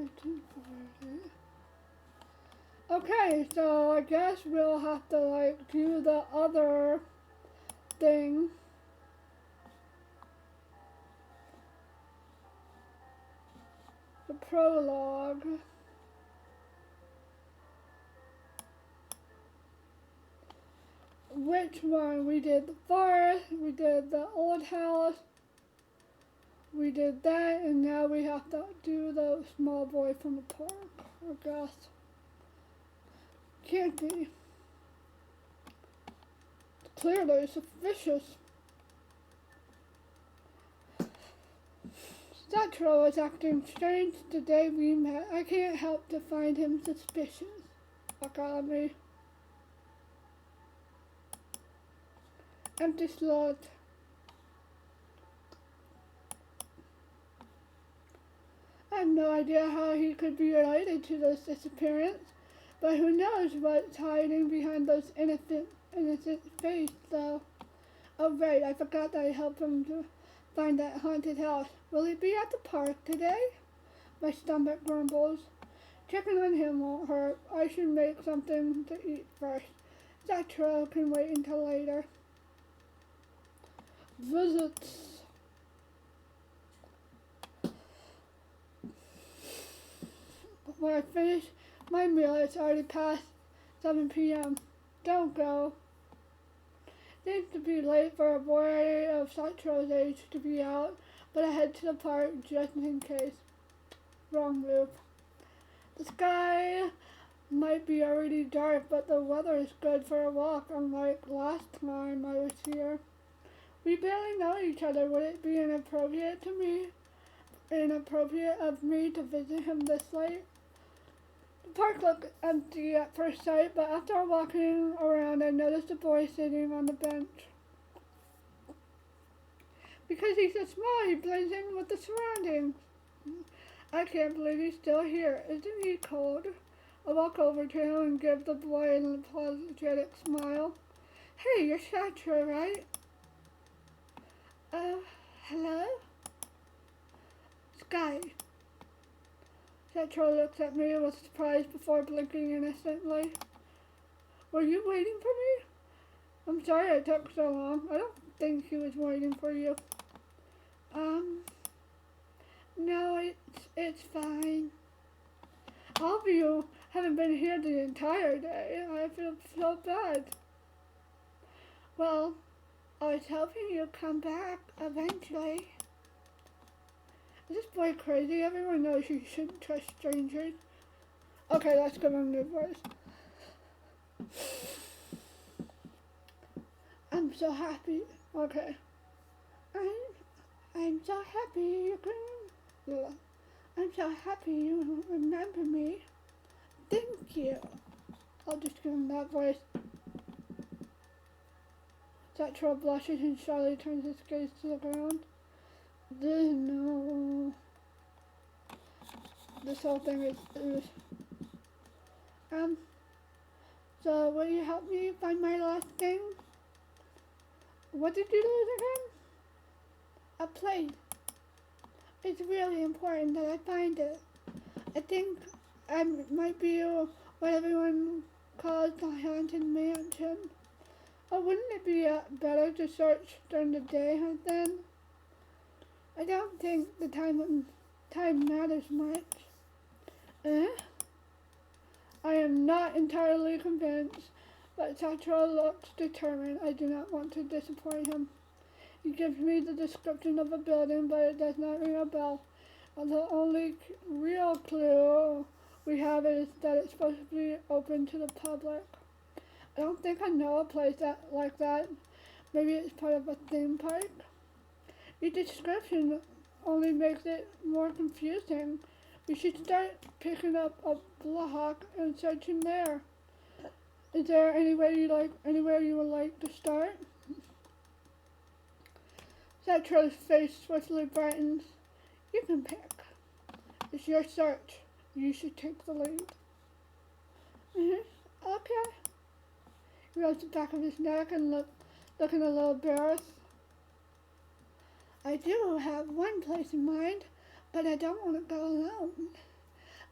1940. Okay, so I guess we'll have to like do the other thing. The prologue. Which one? We did the forest, we did the old house, we did that, and now we have to do the small boy from the park, I guess. Can't be. Clearly suspicious. Sachiro is acting strange the day we met. I can't help to find him suspicious. Look at me. Empty slot. I have no idea how he could be related to this disappearance, but who knows what's hiding behind those innocent face, though. Oh right, I forgot that I helped him to find that haunted house. Will he be at the park today? My stomach grumbles. Checking on him won't hurt. I should make something to eat first. Sachiro can wait until later. Visits. When I finish my meal, it's already past 7 p.m. Don't go. Seems to be late for a boy of Sachiro's age to be out, but I head to the park just in case. Wrong move. The sky might be already dark, but the weather is good for a walk, unlike last time I was here. We barely know each other. Would it be inappropriate of me to visit him this late? The park looked empty at first sight, but after walking around, I noticed a boy sitting on the bench. Because he's so small, he blends in with the surroundings. I can't believe he's still here. Isn't he cold? I walk over to him and give the boy an apologetic smile. Hey, you're Sachiro, right? Hello? Sky. Sachiro looks at me with surprise before blinking innocently. Were you waiting for me? I'm sorry it took so long. I don't think he was waiting for you. No, it's fine. I hope you haven't been here the entire day. I feel so bad. Well, I was hoping you'd come back eventually. Is this boy crazy? Everyone knows you shouldn't trust strangers. Okay, let's give him a new voice. I'm so happy. Okay. I'm so happy you can. I'm so happy you remember me. Thank you. I'll just give him that voice. Sachiro blushes and shyly turns his gaze to the ground. This whole thing is. So will you help me find my last thing? What did you lose again? A plate. It's really important that I find it. I think I might be what everyone calls the haunted mansion. Or wouldn't it be better to search during the day then? I don't think the time matters much. I am not entirely convinced, but Sachiro looks determined. I do not want to disappoint him. He gives me the description of a building, but it does not ring a bell. The only real clue we have is that it's supposed to be open to the public. I don't think I know a place like that. Maybe it's part of a theme park. Your description only makes it more confusing. We should start picking up a block and searching there. Is there anywhere you would like to start? Sachiro's face swiftly brightens. You can pick. It's your search. You should take the lead. Okay. He rubs the back of his neck and looking a little embarrassed. I do have one place in mind, but I don't want to go alone.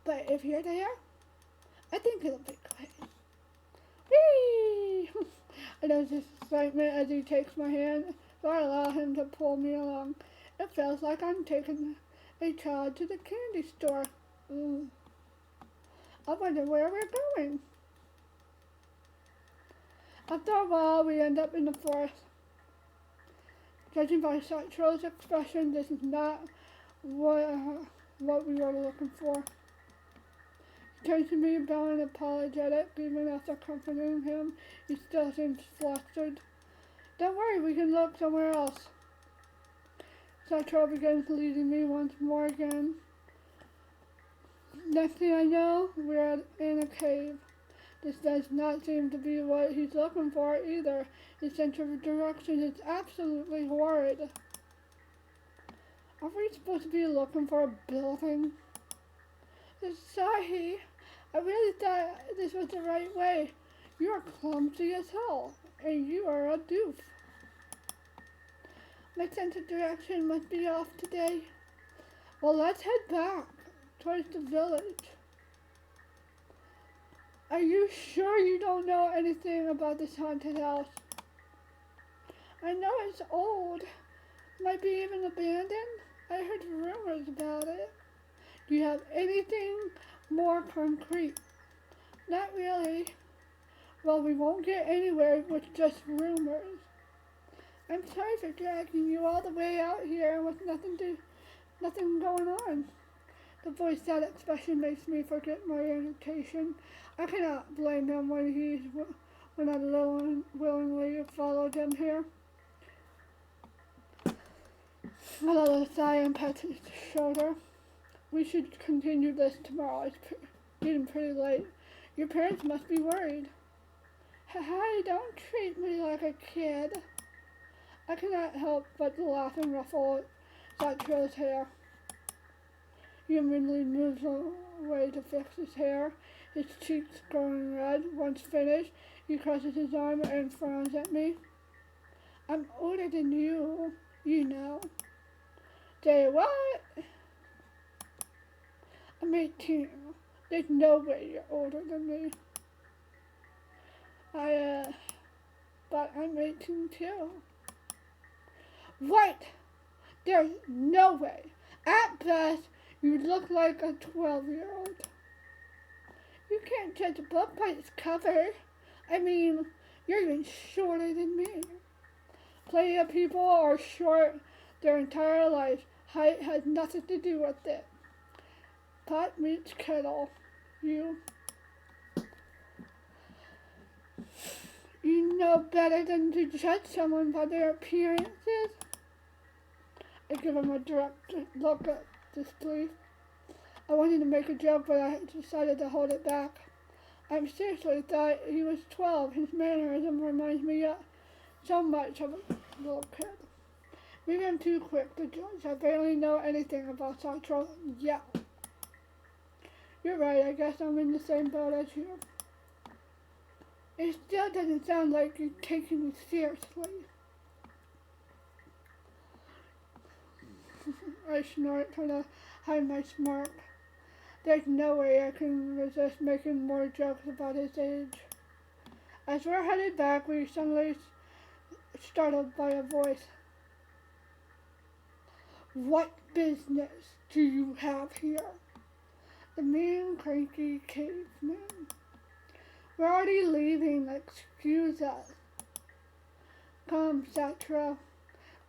But if you're there, I think it'll be great. Whee! I notice his excitement as he takes my hand, so I allow him to pull me along. It feels like I'm taking a child to the candy store. I wonder where we're going. After a while, we end up in the forest. Judging by Sachiro's expression, this is not what we were looking for. He turns to me, bowing apologetic, even after comforting him. He still seems flustered. Don't worry, we can look somewhere else. Sachiro begins leading me once more again. Next thing I know, we're in a cave. This does not seem to be what he's looking for either. His sense of direction is absolutely horrid. Are we supposed to be looking for a building? Sorry, I really thought this was the right way. You are clumsy as hell, and you are a doof. My sense of direction must be off today. Well, let's head back towards the village. Are you sure you don't know anything about this haunted house? I know it's old. Might be even abandoned. I heard rumors about it. Do you have anything more concrete? Not really. Well, we won't get anywhere with just rumors. I'm sorry for dragging you all the way out here with nothing going on. The voiced out expression makes me forget my irritation. I cannot blame him when I willingly followed him here. A little sigh and pat his shoulder. We should continue this tomorrow. It's getting pretty late. Your parents must be worried. Hi, don't treat me like a kid. I cannot help but laugh and ruffle Sachiro's hair. He immediately moves away to fix his hair, his cheeks growing red. Once finished, he crosses his arm and frowns at me. I'm older than you, you know. Say what? I'm 18. There's no way you're older than me. But I'm 18 too. What? There's no way. At best, you look like a 12-year-old. You can't judge a book by its cover. I mean, you're even shorter than me. Plenty of people are short their entire life. Height has nothing to do with it. Pot meets kettle. You know better than to judge someone by their appearances. I give him a direct look of disbelief. I wanted to make a joke, but I decided to hold it back. I seriously thought he was 12. His mannerism reminds me so much of a little kid. Maybe I'm too quick to judge. I barely know anything about Sachiro yet. You're right, I guess I'm in the same boat as you. It still doesn't sound like you're taking me seriously. I snort, trying to hide my smirk. There's no way I can resist making more jokes about his age. As we're headed back, we suddenly startled by a voice. What business do you have here? The mean, cranky caveman. We're already leaving. Excuse us. Come, Sachiro.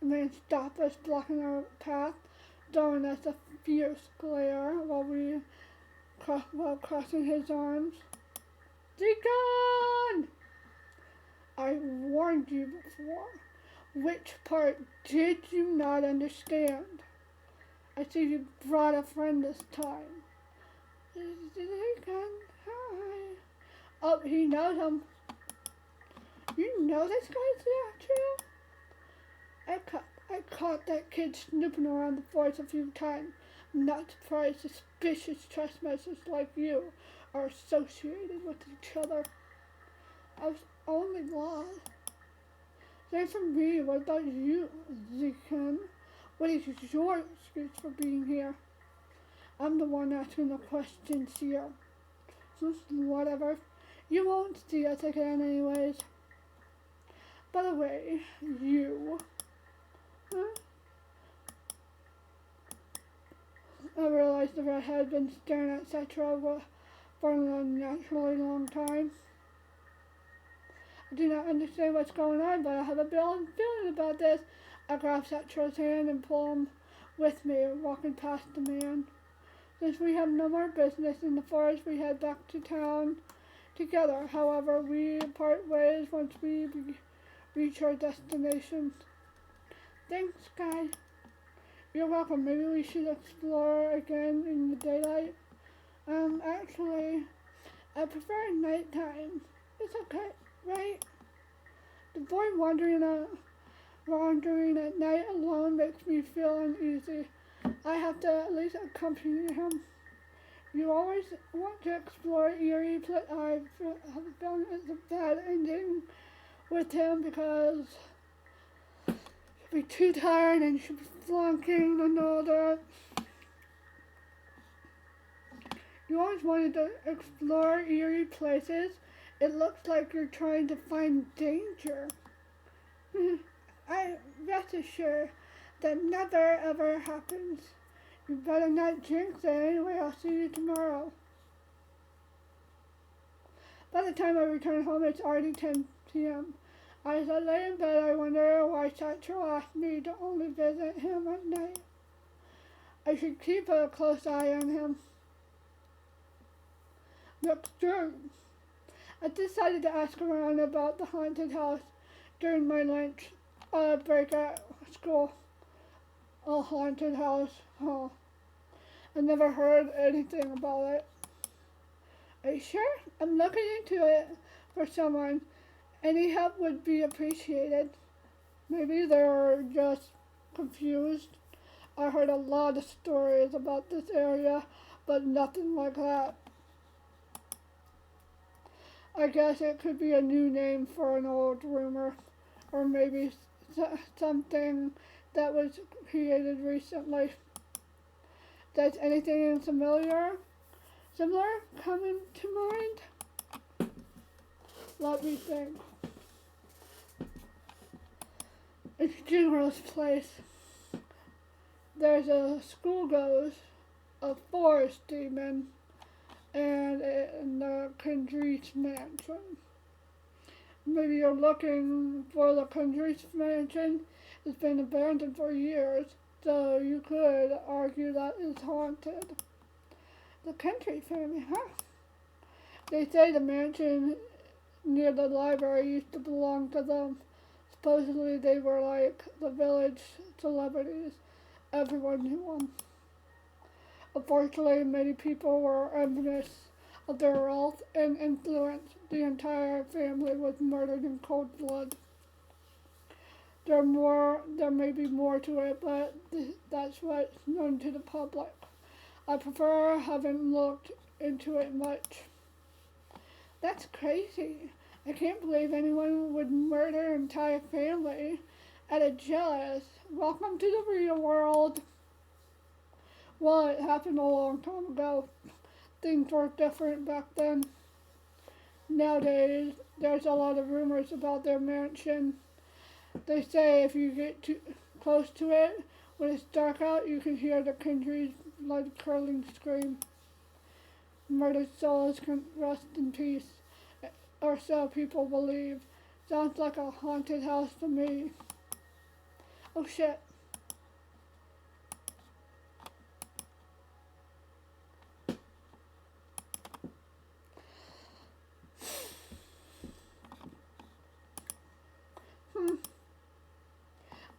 The man stopped us, blocking our path, throwing us a fierce glare while crossing his arms. Deacon! I warned you before. Which part did you not understand? I see you brought a friend this time. Deacon, hi. Oh, he knows him. You know this guy's Sachiro? I caught that kid snooping around the forest a few times. I'm not surprised suspicious trespassers like you are associated with each other. I was only lost. Say for me, what about you, Deacon? What is your excuse for being here? I'm the one asking the questions here. Whatever. You won't see us again anyways. By the way, you. Huh? I realized the redhead had been staring at Sachiro for an unnaturally long time. I do not understand what's going on, but I have a feeling about this. I grab Sachiro's hand and pull him with me, walking past the man. Since we have no more business in the forest, we head back to town together. However, we part ways once we reach our destination. Thanks, guy. You're welcome. Maybe we should explore again in the daylight. Actually, I prefer nighttime. It's okay, right? The boy wandering at night alone makes me feel uneasy. I have to at least accompany him. You always want to explore Erie, but I have a feeling it's a bad ending with him because he'll be too tired and she'll be flunking and all that. You always wanted to explore eerie places. It looks like you're trying to find danger. I rest assured that never ever happens. You better not jinx it anyway. I'll see you tomorrow. By the time I return home, it's already 10 p.m. As I lay in bed, I wonder why Sachiro asked me to only visit him at night. I should keep a close eye on him. Next day, I decided to ask around about the haunted house during my lunch break at school. A haunted house, huh? I never heard anything about it. Are you sure? I'm looking into it for someone. Any help would be appreciated. Maybe they're just confused. I heard a lot of stories about this area, but nothing like that. I guess it could be a new name for an old rumor, or maybe something that was created recently. Does anything similar coming to mind? Let me think. It's Jinro's place. There's a school ghost, a forest demon, and the Kendrick's mansion. Maybe you're looking for the Kendrick's mansion. It's been abandoned for years, so you could argue that it's haunted. The Country family, huh? They say the mansion near the library used to belong to them. Supposedly they were like the village celebrities. Everyone knew them. Unfortunately, many people were envious of their wealth and influence. The entire family was murdered in cold blood. There may be more to it, but that's what's known to the public. I prefer haven't looked into it much. That's crazy. I can't believe anyone would murder an entire family out of jealous. Welcome to the real world. Well, it happened a long time ago. Things were different back then. Nowadays, there's a lot of rumors about their mansion. They say if you get too close to it, when it's dark out, you can hear the country's blood-curdling scream. Murdered souls can rest in peace, or so people believe. Sounds like a haunted house to me. Oh shit.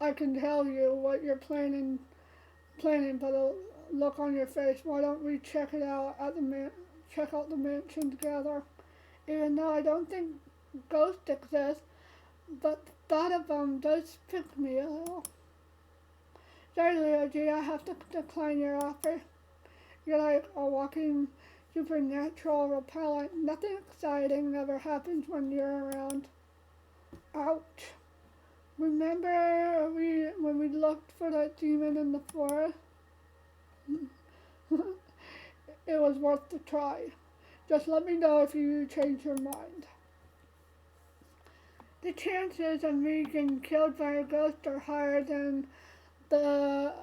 I can tell you what you're planning by the look on your face. Why don't we check it out at check out the mansion together? Even though I don't think ghosts exist, but the thought of them does pick me a little. Sorry, Leo G, I have to decline your offer. You're like a walking supernatural repellent. Nothing exciting ever happens when you're around. Ouch. Remember when we looked for that demon in the forest? it was worth the try. Just let me know if you change your mind. The chances of me getting killed by a ghost are higher the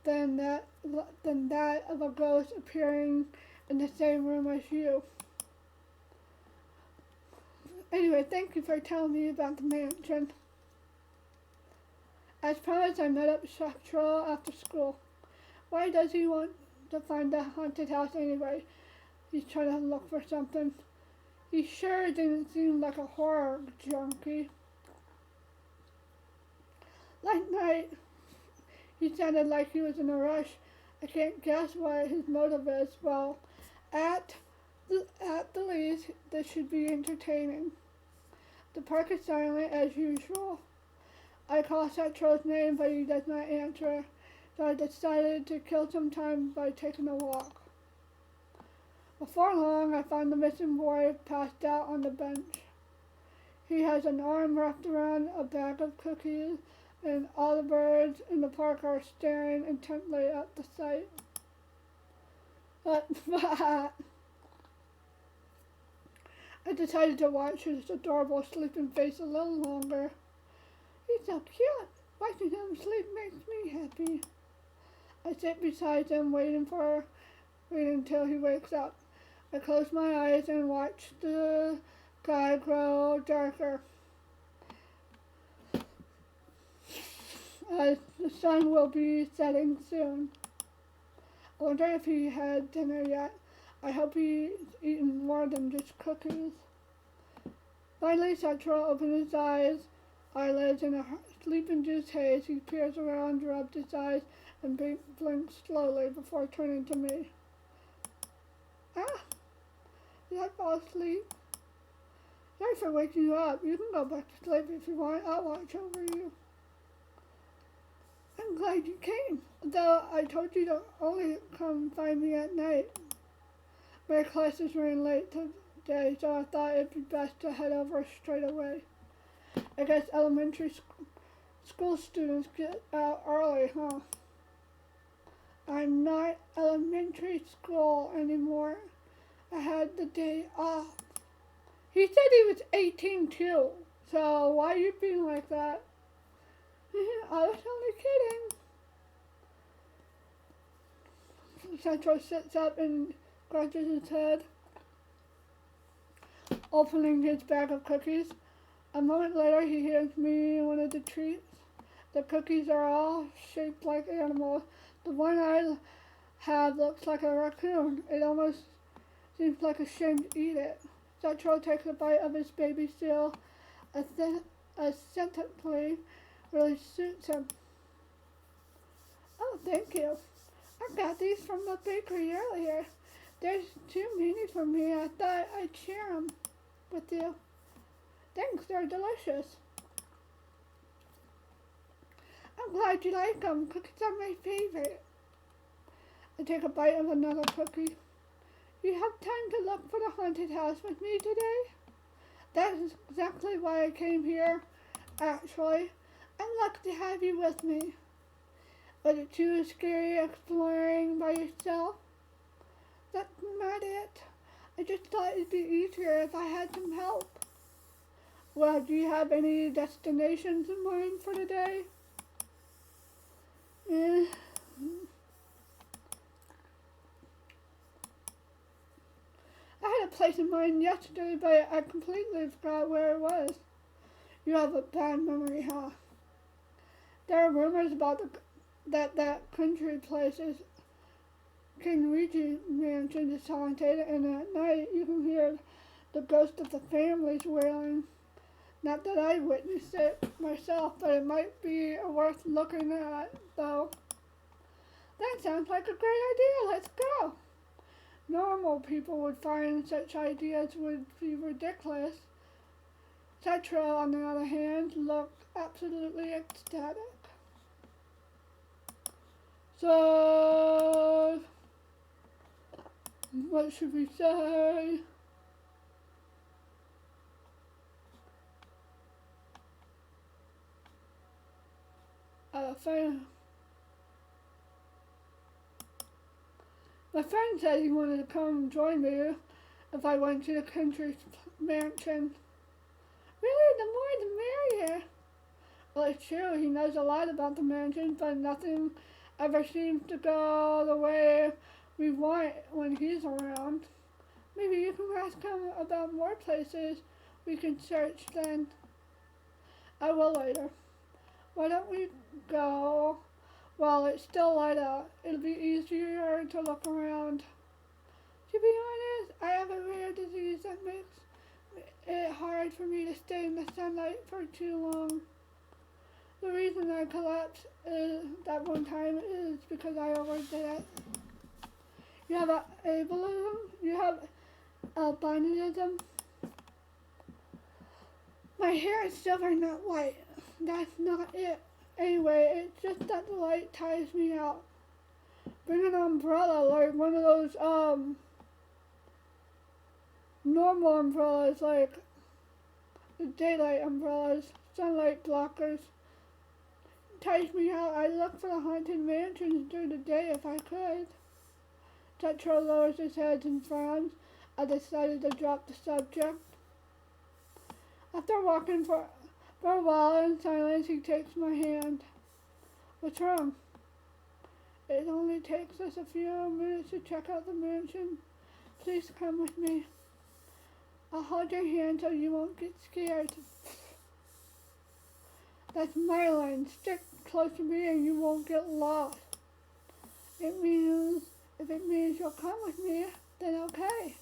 than that than that of a ghost appearing in the same room as you. Anyway, thank you for telling me about the mansion. As promised, I met up with Sachiro after school. Why does he want to find the haunted house anyway? He's trying to look for something. He sure didn't seem like a horror junkie. Last night, he sounded like he was in a rush. I can't guess what his motive is. Well, at the least, this should be entertaining. The park is silent as usual. I call Sachiro's name, but he does not answer, so I decided to kill some time by taking a walk. Before long, I found the missing boy passed out on the bench. He has an arm wrapped around a bag of cookies, and all the birds in the park are staring intently at the sight. I decided to watch his adorable sleeping face a little longer. He's so cute. Watching him sleep makes me happy. I sit beside him, waiting until he wakes up. I close my eyes and watch the sky grow darker. As the sun will be setting soon. I wonder if he had dinner yet. I hope he's eaten more than just cookies. Finally, Sachiro opened his eyelids in a sleep-induced haze. He peers around, rubs his eyes, and blinks slowly before turning to me. Ah, did I fall asleep? Sorry for waking you up. You can go back to sleep if you want. I'll watch over you. I'm glad you came, though I told you to only come find me at night. My classes ran late today, so I thought it'd be best to head over straight away. I guess elementary school students get out early, huh? I'm not elementary school anymore. I had the day off. He said he was 18 too, so why are you being like that? I was only kidding. Sachiro sits up and scratches his head, opening his bag of cookies. A moment later, he hands me one of the treats. The cookies are all shaped like animals. The one I have looks like a raccoon. It almost seems like a shame to eat it. Sachiro takes a bite of his baby seal. Aesthetically, really suits him. Oh, thank you. I got these from the bakery earlier. There's too many for me. I thought I'd share them with you. Thanks, they're delicious. I'm glad you like them. Cookies are my favorite. I take a bite of another cookie. You have time to look for the haunted house with me today? That is exactly why I came here, actually. I'm lucky to have you with me. Was it too scary exploring by yourself? That's not it. I just thought it'd be easier if I had some help. Well, do you have any destinations in mind for today? I had a place in mind yesterday, but I completely forgot where it was. You have a bad memory, huh? There are rumors about that country place is King Regis Mansion is haunted, and at night you can hear the ghost of the families wailing. Not that I witnessed it myself, but it might be worth looking at, though. That sounds like a great idea. Let's go. Normal people would find such ideas would be ridiculous. Sachiro, on the other hand, looked absolutely ecstatic. So, what should we say? My friend said he wanted to come join me if I went to the country mansion. Really, the more the merrier. Well, it's true, he knows a lot about the mansion, but nothing ever seems to go the way we want when he's around. Maybe you can ask him about more places we can search then. I will later. Why don't we go while it's still light out? It'll be easier to look around. To be honest, I have a rare disease that makes it hard for me to stay in the sunlight for too long. The reason I collapsed that one time is because I overdid it. You have ableism? You have albinism? My hair is silver, not white. That's not it. Anyway, it's just that the light tires me out. Bring an umbrella, like one of those normal umbrellas, like the daylight umbrellas, sunlight blockers. Tires me out. I look for the haunted mansions during the day if I could. Sachiro lowers his head and frowns. I decided to drop the subject. After walking for a while in silence, he takes my hand. What's wrong? It only takes us a few minutes to check out the mansion. Please come with me. I'll hold your hand so you won't get scared. That's my line. Stick close to me and you won't get lost. If it means you'll come with me, then okay.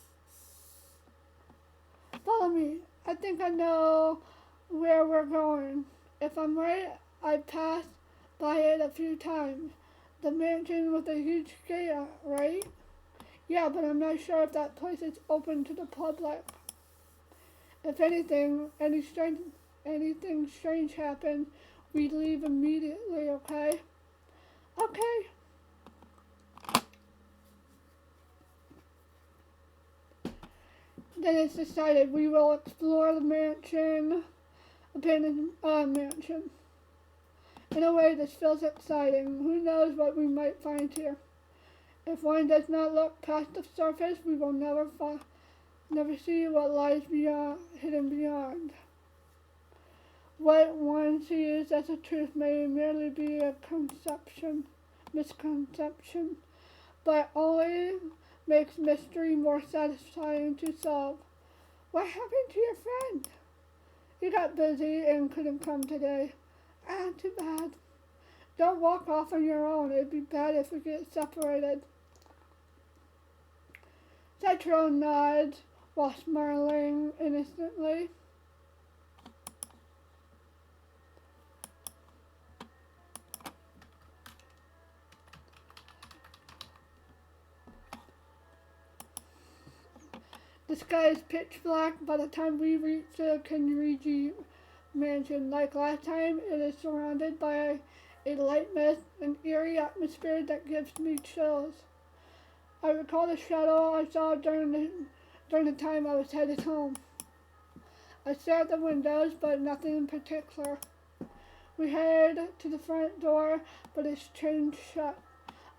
Follow me. I think I know where we're going. If I'm right, I've passed by it a few times. The mansion with a huge gate, right? Yeah, but I'm not sure if that place is open to the public. If anything strange happens, we leave immediately, okay? Okay. Then it's decided we will explore the abandoned mansion. In a way, this feels exciting. Who knows what we might find here? If one does not look past the surface, we will never see what lies hidden beyond. What one sees as a truth may merely be a misconception, but only makes mystery more satisfying to solve. What happened to your friend? He got busy and couldn't come today. Too bad. Don't walk off on your own. It'd be bad if we get separated. Sachiro nods while smiling innocently. The sky is pitch black by the time we reach the Kenriji mansion. Like last time, it is surrounded by a light mist, an eerie atmosphere that gives me chills. I recall the shadow I saw during the time I was headed home. I stare at the windows, but nothing in particular. We head to the front door, but it's chained shut.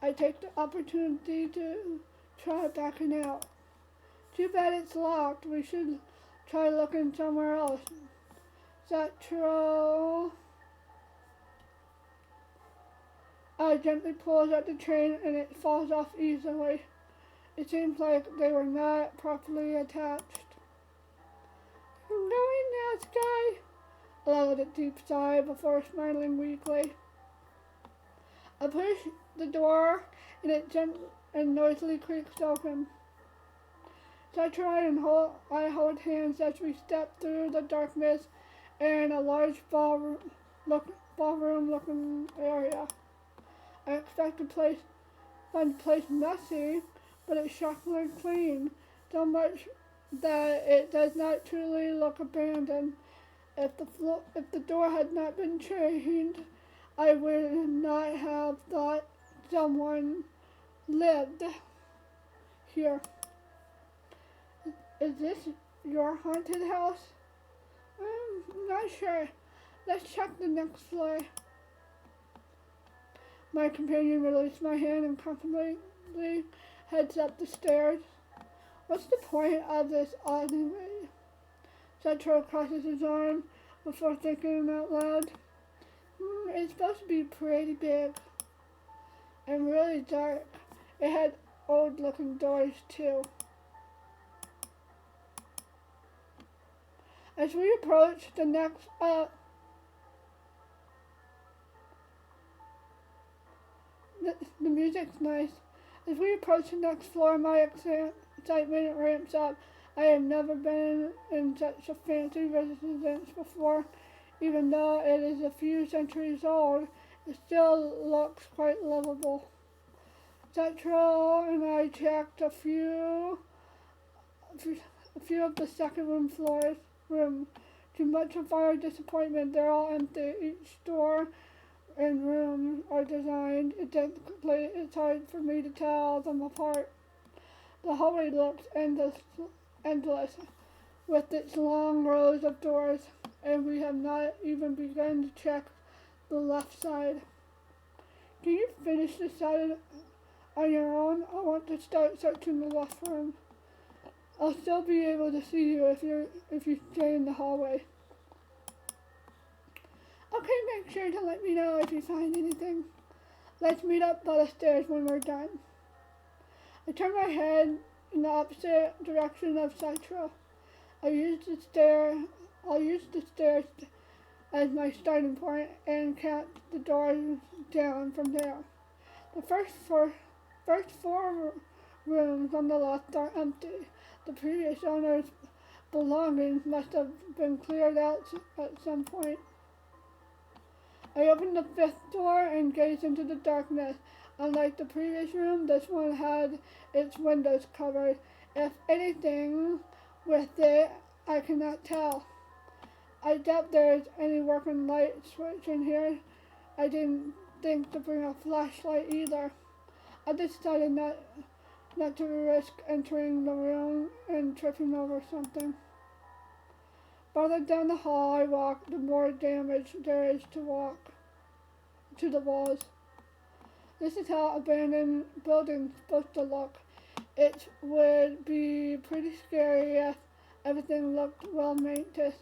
I take the opportunity to try backing out. Too bad it's locked. We should try looking somewhere else. Sachiro gently pulls at the chain and it falls off easily. It seems like they were not properly attached. I'm going now, Sky. I let a deep sigh before smiling weakly. I push the door and it gently and noisily creaks open. Sachiro and I hold hands as we step through the darkness in a large ballroom-looking area. I expect to find the place messy, but it's shockingly clean, so much that it does not truly look abandoned. If the door had not been chained, I would not have thought someone lived here. Is this your haunted house? I'm not sure. Let's check the next floor. My companion released my hand and comfortably heads up the stairs. What's the point of this anyway? Sachiro crosses his arm before thinking out loud. It's supposed to be pretty big and really dark. It had old looking doors too. As we approach the next the music's nice. As we approach the next floor, my excitement ramps up. I have never been in such a fancy residence before. Even though it is a few centuries old, it still looks quite livable. Sachiro and I checked a few of the second room. To much of our disappointment, they're all empty. Each door and room are designed identically. It's hard for me to tell them apart. The hallway looks endless with its long rows of doors, and we have not even begun to check the left side. Can you finish this side on your own? I want to start searching the left room. I'll still be able to see you if you stay in the hallway. Okay, make sure to let me know if you find anything. Let's meet up by the stairs when we're done. I turn my head in the opposite direction of Sachiro. I'll use the stairs as my starting point and count the doors down from there. The first four rooms on the left are empty. The previous owner's belongings must have been cleared out at some point. I open the fifth door and gaze into the darkness. Unlike the previous room, this one had its windows covered. If anything with it, I cannot tell. I doubt there is any working light switch in here. I didn't think to bring a flashlight either. I decided not to risk entering the room and tripping over something. Farther down the hall I walk, the more damage there is to the walls. This is how abandoned buildings supposed to look. It would be pretty scary if everything looked well maintained.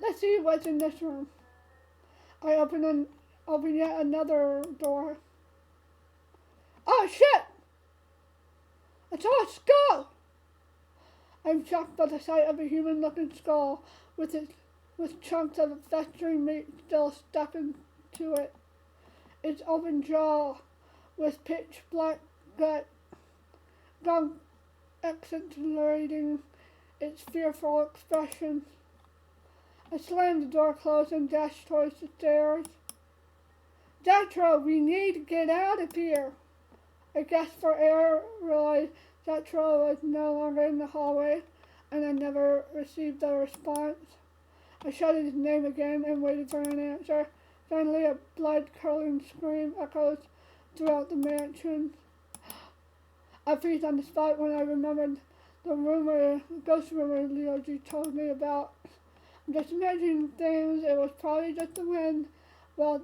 Let's see what's in this room. I open yet another door. Oh shit! I saw a skull! I'm shocked by the sight of a human-looking skull with chunks of festering meat still stuck into it. Its open jaw with pitch black gum accentuating its fearful expression. I slammed the door closed and dashed towards the stairs. Sachiro, we need to get out of here. I gasped for air, realized Sachiro was no longer in the hallway, and I never received a response. I shouted his name again and waited for an answer. Finally, a blood-curdling scream echoes throughout the mansion. I freeze on the spot when I remembered the ghost rumor Leoji told me about. I'm just imagining things. It was probably just the wind. Well,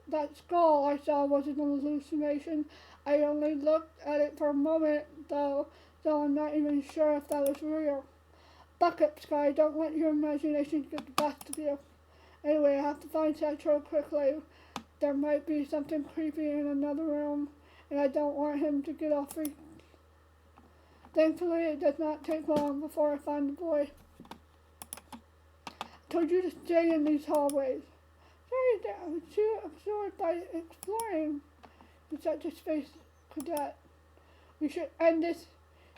that skull I saw was an hallucination. I only looked at it for a moment, though, so I'm not even sure if that was real. Buck up, Sky. Don't let your imagination get the best of you. Anyway, I have to find Sachiro quickly. There might be something creepy in another room, and I don't want him to get all freaked. Thankfully, it does not take long before I find the boy. I told you to stay in these hallways. Sorry, Dad. I was too absorbed by exploring. You're such a space cadet. We should end this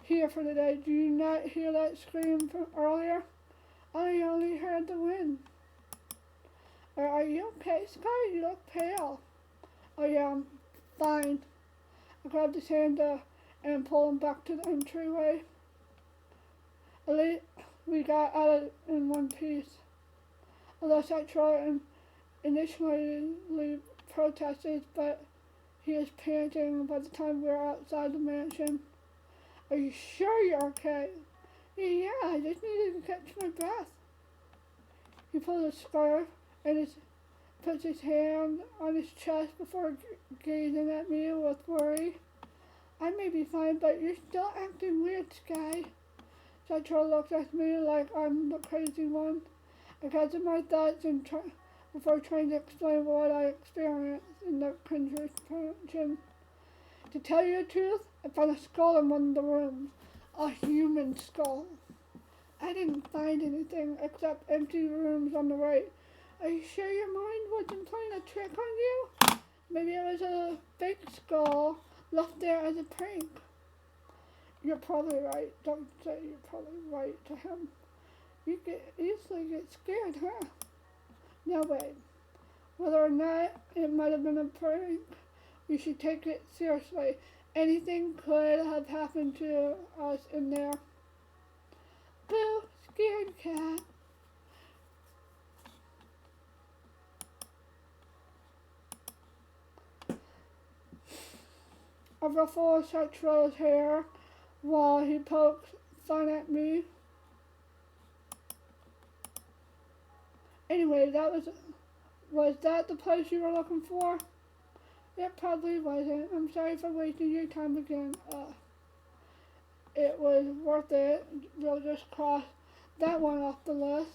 here for the day. Do you not hear that scream from earlier? I only heard the wind. Are you okay, Sky? You look pale. Oh yeah, I'm fine. I grabbed his hand and pulled him back to the entryway. At least we got out of it in one piece. Although Sachiro initially protested, but he is panting by the time we are outside the mansion. Are you sure you're okay? Yeah, I just needed to catch my breath. He pulled his scarf and his puts his hand on his chest before gazing at me with worry. I may be fine, but you're still acting weird, Sky. Sachiro looks at me like I'm the crazy one. I gather my thoughts before trying to explain what I experienced in the conversation. To tell you the truth, I found a skull in one of the rooms. A human skull. I didn't find anything except empty rooms on the right. Are you sure your mind wasn't playing a trick on you? Maybe it was a fake skull left there as a prank. You're probably right. Don't say you're probably right to him. You easily get scared, huh? Now wait. Whether or not it might have been a prank, we should take it seriously. Anything could have happened to us in there. Boo, scared cat. I ruffle Sachiro's hair while he pokes fun at me. Anyway, was that the place you were looking for? It probably wasn't. I'm sorry for wasting your time again. It was worth it. We'll just cross that one off the list.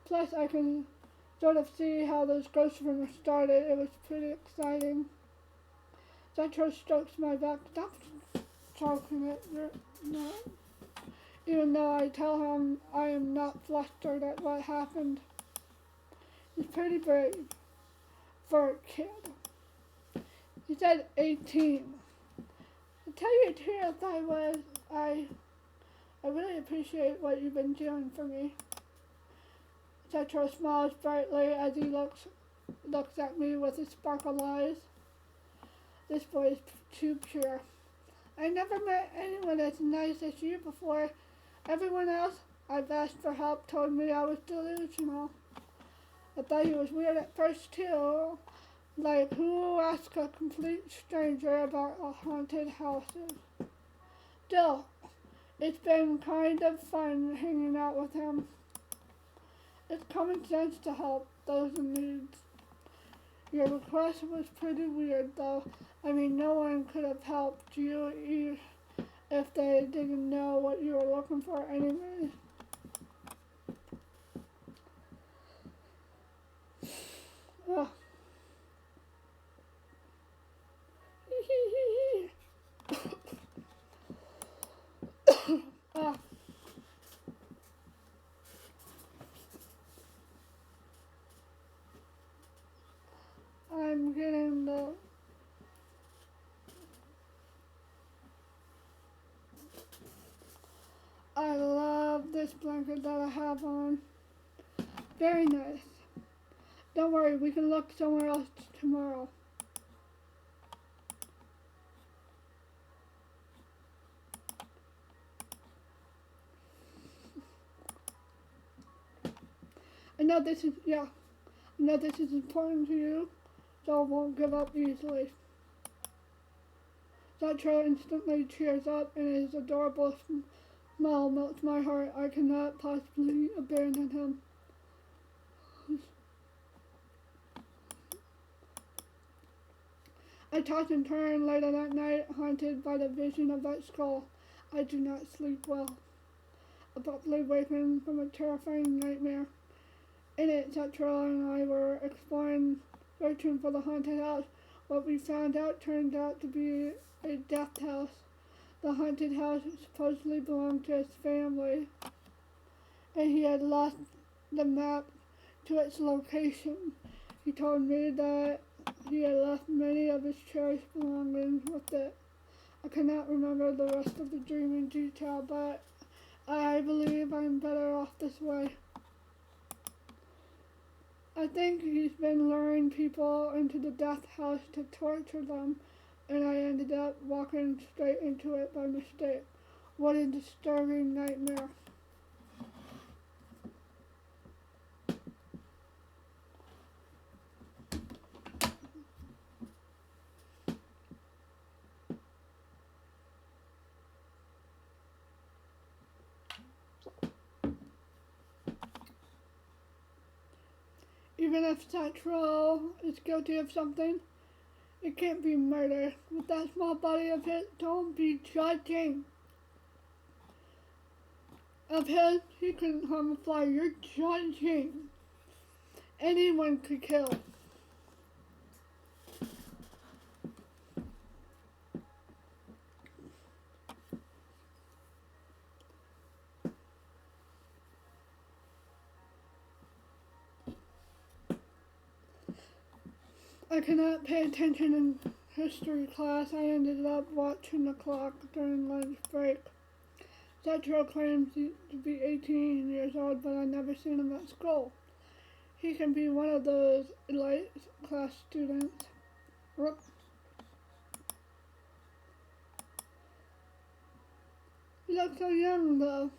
Plus, I can sort of see how those ghost rumors started. It was pretty exciting. Sachiro strokes my back. Stop stroking it. You're not. Even though I tell him I am not flustered at what happened. He's pretty brave for a kid. He said 18. To tell you the truth, I really appreciate what you've been doing for me. Sachiro smiles brightly as he looks at me with his sparkle eyes. This boy is too pure. I never met anyone as nice as you before. Everyone else I've asked for help told me I was delusional. I thought he was weird at first too. Like, who asks a complete stranger about a haunted houses? Still, it's been kind of fun hanging out with him. It's common sense to help those in need. Your request was pretty weird, though. I mean, no one could have helped you if they didn't know what you were looking for anyway. Ugh. I'm getting the I love this blanket that I have on. Very nice. Don't worry, we can look somewhere else tomorrow. I know this is important to you, so I won't give up easily. Sachiro instantly cheers up, and his adorable smile melts my heart. I cannot possibly abandon him. I toss and turn later that night, haunted by the vision of that skull. I do not sleep well. Abruptly waking from a terrifying nightmare. In it, Sachiro and I were exploring, searching for the haunted house. What we found out turned out to be a death house. The haunted house supposedly belonged to his family, and he had lost the map to its location. He told me that he had left many of his cherished belongings with it. I cannot remember the rest of the dream in detail, but I believe I'm better off this way. I think he's been luring people into the death house to torture them, and I ended up walking straight into it by mistake. What a disturbing nightmare. Even if Sachiro is guilty of something, it can't be murder. With that small body of his, don't be judging. Of his, he couldn't harm a fly. You're judging. Anyone could kill. I cannot pay attention in history class. I ended up watching the clock during lunch break. Sachiro claims to be 18 years old, but I've never seen him at school. He can be one of those elite class students. He looks so young, though.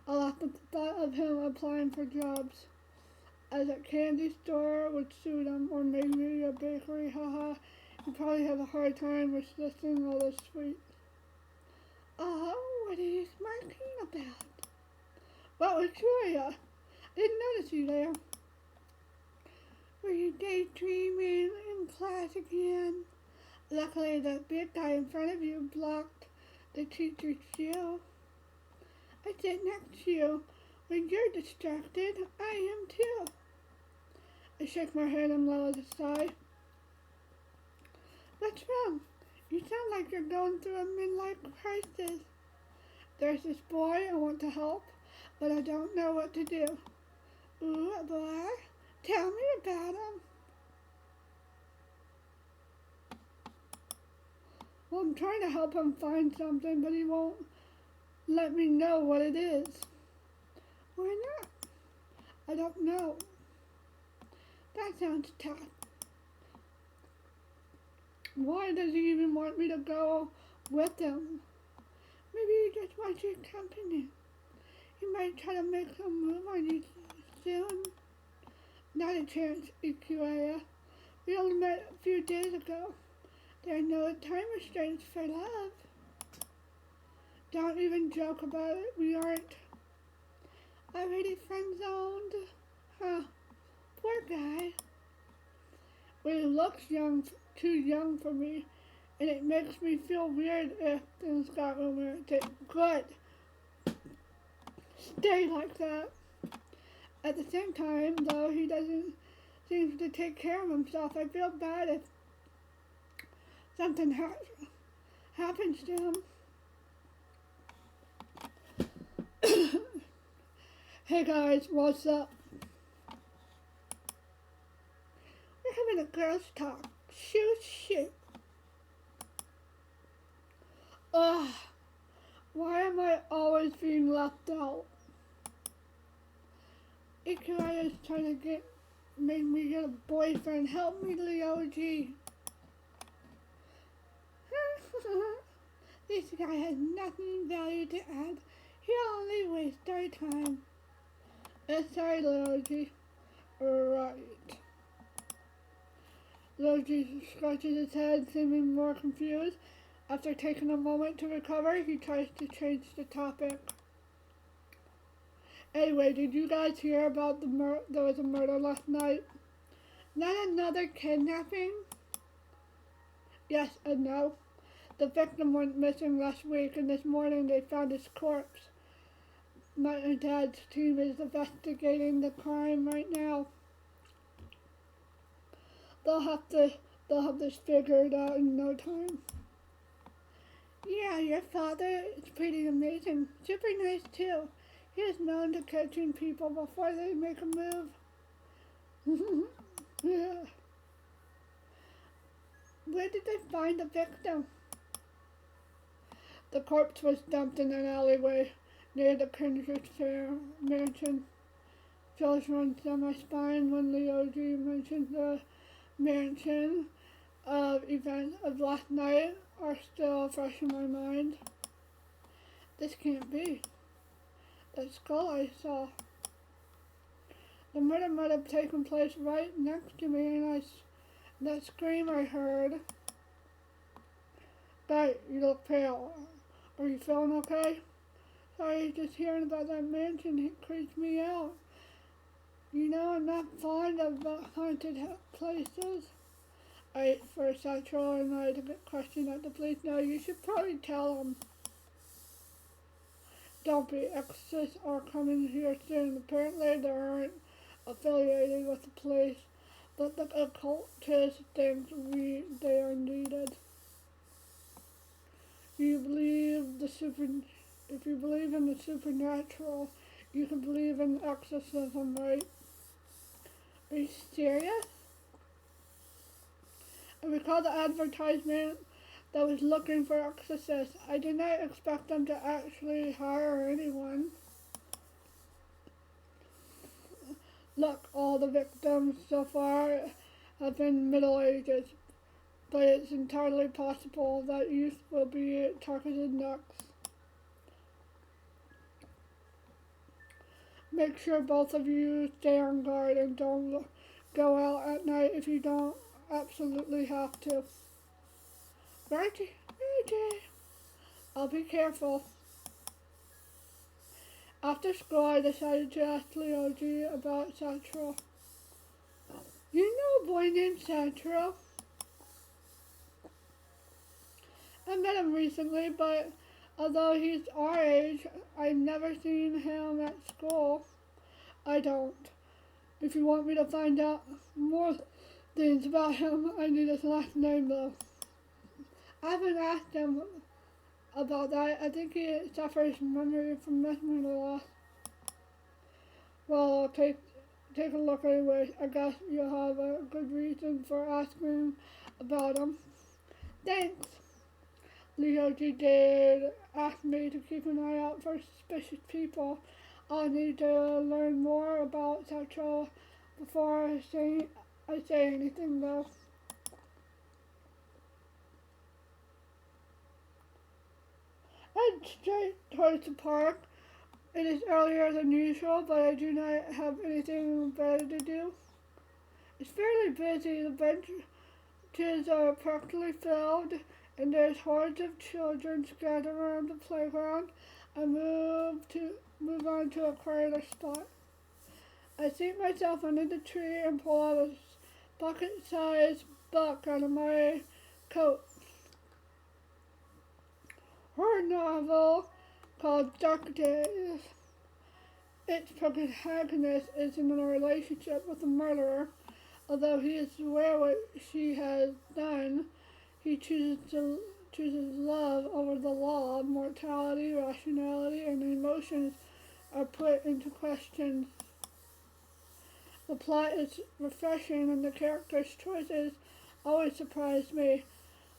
I laughed at the thought of him applying for jobs. As a candy store would suit him, or maybe a bakery, haha. He'd probably have a hard time resisting all those sweets. Oh, what are you smirking about? What was Victoria? I didn't notice you there. Were you daydreaming in class again? Luckily, the big guy in front of you blocked the teacher's view. I sit next to you. When you're distracted, I am too. I shake my head and lower the sigh. What's wrong? You sound like you're going through a midlife crisis. There's this boy I want to help, but I don't know what to do. Ooh, a boy? Tell me about him. Well, I'm trying to help him find something, but he won't let me know what it is. Why not? I don't know. That sounds tough. Why does he even want me to go with him? Maybe he just wants your company. He might try to make some move on you soon. Not a chance, Ikuaya. We only met a few days ago. There are no time restraints for love. Don't even joke about it. We aren't already friend-zoned. Huh. Poor guy. Well, he looks young, too young for me, and it makes me feel weird if things got romantic. Good. Stay like that. At the same time, though, he doesn't seem to take care of himself. I feel bad if something happens to him. Hey guys, what's up? We're having a girls' talk. Shoot. Ugh, why am I always being left out? Ikuya is trying to make me get a boyfriend. Help me, Leoji. This guy has nothing value to add. He'll only waste our time. Sorry, Leoji. Right. Leoji scratches his head, seeming more confused. After taking a moment to recover, he tries to change the topic. Anyway, did you guys hear about there was a murder last night? Not another kidnapping? Yes and no. The victim went missing last week, and this morning they found his corpse. My dad's team is investigating the crime right now. They'll have this figured out in no time. Yeah, your father is pretty amazing. Super nice too. He is known to catching people before they make a move. Yeah. Where did they find the victim? The corpse was dumped in an alleyway near the Kindred Fair mansion. Chills runs down my spine when Leoji mentions the mansion. Events of last night are still fresh in my mind. This can't be. That skull I saw. The murder might have taken place right next to me, and that scream I heard. Guy, you look pale. Are you feeling okay? Sorry, just hearing about that mansion, it creeps me out. I'm not fond of haunted places. I for Sachiro and I to get questioned at the police. No, you should probably tell them. Don't be exorcists are coming here soon. Apparently they aren't affiliated with the police, but the occultist thinks they are needed. You believe the super. If you believe in the supernatural, you can believe in exorcism, right? Are you serious? I recall the advertisement that was looking for exorcists. I did not expect them to actually hire anyone. Look, all the victims so far have been Middle Ages, but it's entirely possible that youth will be targeted next. Make sure both of you stay on guard and don't go out at night if you don't absolutely have to. Righty, righty. I'll be careful. After school, I decided to ask Leoji about Sachiro. You know a boy named Sachiro? I met him recently, but although he's our age, I've never seen him at school. I don't. If you want me to find out more things about him, I need his last name though. I haven't asked him about that. I think he suffers from memory loss. Well, I'll take a look anyway. I guess you'll have a good reason for asking about him. Thanks. Leoji did ask me to keep an eye out for suspicious people. I'll need to learn more about Sachiro before I say anything though. Head straight towards the park. It is earlier than usual, but I do not have anything better to do. It's fairly busy. The benches are practically filled, and there's hordes of children scattered around the playground. I move on to a quieter spot. I seat myself under the tree and pull out a pocket-sized book out of my coat. Her novel called Dark Days. Its protagonist is in a relationship with a murderer. Although he is aware what she has done, he chooses love over the law. Mortality, rationality, and emotions are put into question. The plot is refreshing and the characters' choices always surprise me,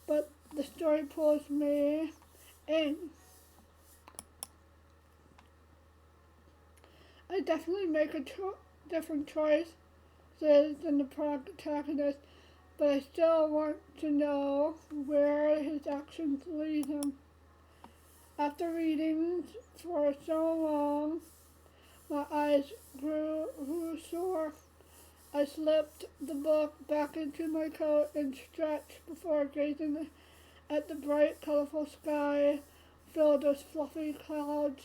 but the story pulls me in. I definitely make a different choice than the protagonist, but I still want to know where his actions lead him. After reading for so long, my eyes grew sore. I slipped the book back into my coat and stretched before gazing at the bright, colorful sky filled with fluffy clouds.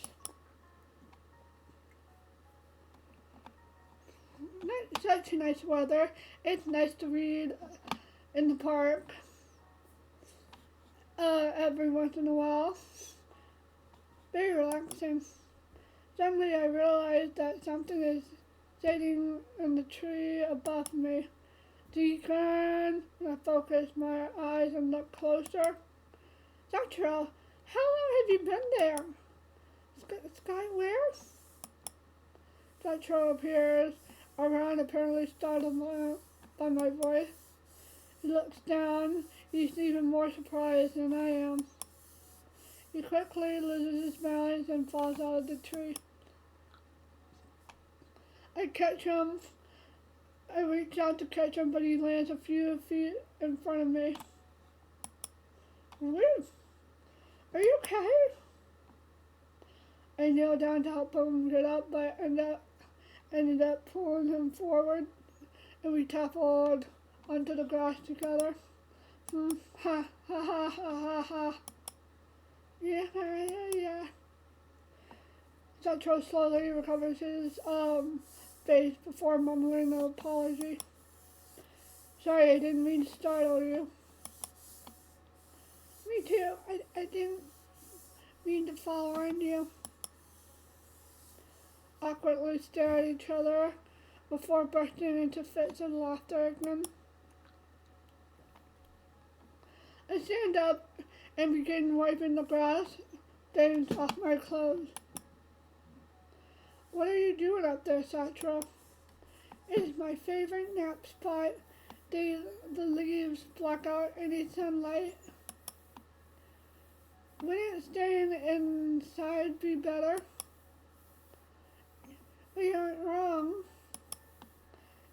Such nice weather. It's nice to read in the park every once in a while. Very relaxing. Suddenly I realized that something is sitting in the tree above me. Deacon, I focus my eyes and look closer. Sachiro, how long have you been there? Sky where? Sachiro appears around, apparently startled by my voice. He looks down. He's even more surprised than I am. He quickly loses his balance and falls out of the tree. I catch him. I reach out to catch him, but he lands a few feet in front of me. Are you okay? I kneel down to help him get up, but ended up pulling him forward, and we toppled onto the grass together. Ha ha ha ha ha ha. Yeah. Sachiro slowly recovers his face before mumbling an apology. Sorry, I didn't mean to startle you. Me too. I didn't mean to fall on you. Awkwardly stare at each other before bursting into fits of laughter again. I stand up and begin wiping the grass stains off my clothes. What are you doing up there, Sachiro? It is my favorite nap spot. The leaves block out any sunlight. Wouldn't staying inside be better? You aren't wrong.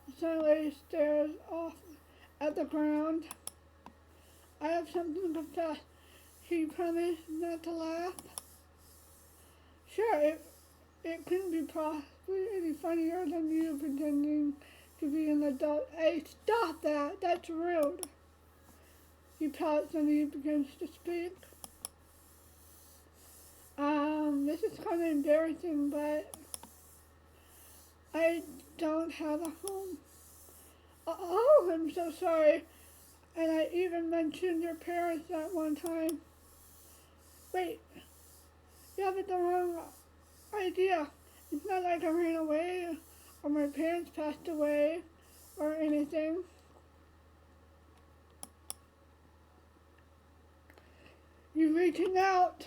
The sunlight stares off at the ground. I have something to confess. He promised not to laugh. Sure, it couldn't be possibly any funnier than you pretending to be an adult. Hey, stop that! That's rude. He pouts and he begins to speak. This is kind of embarrassing, but I don't have a home. Oh, I'm so sorry. And I even mentioned your parents at one time. Wait, you have the wrong idea. It's not like I ran away or my parents passed away or anything. You're reaching out.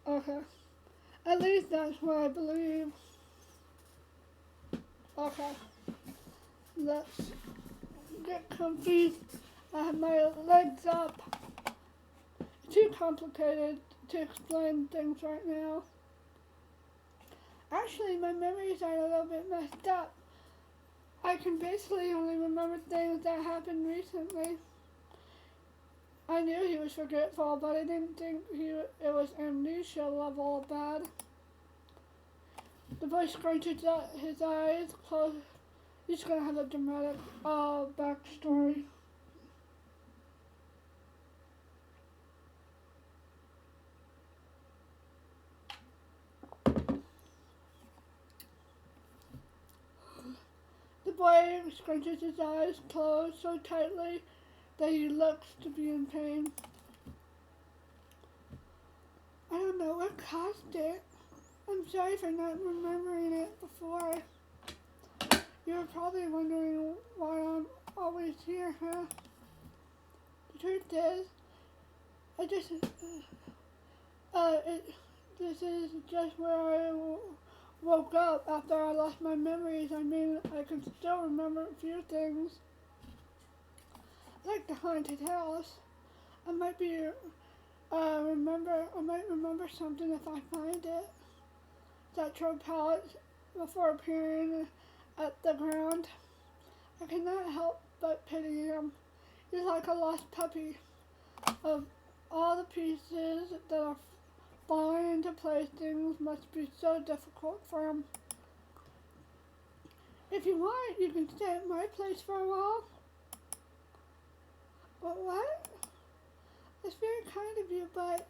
Okay. At least that's what I believe. Okay. Let's get comfy. I have my legs up. It's too complicated to explain things right now. Actually, my memories are a little bit messed up. I can basically only remember things that happened recently. I knew he was forgetful, but I didn't think it was amnesia level bad. The boy scrunches his eyes close. He's gonna have a dramatic backstory. The boy scrunches his eyes closed so tightly that he looks to be in pain. I don't know what caused it. I'm sorry for not remembering it before. You're probably wondering why I'm always here, huh? The truth is, this is just where I woke up after I lost my memories. I mean, I can still remember a few things. Like the haunted house. I might remember something if I find it. Sachiro pouts before appearing at the ground. I cannot help but pity him. He's like a lost puppy. Of all the pieces that are falling into place, things must be so difficult for him. If you want, you can stay at my place for a while. But what? It's very kind of you, but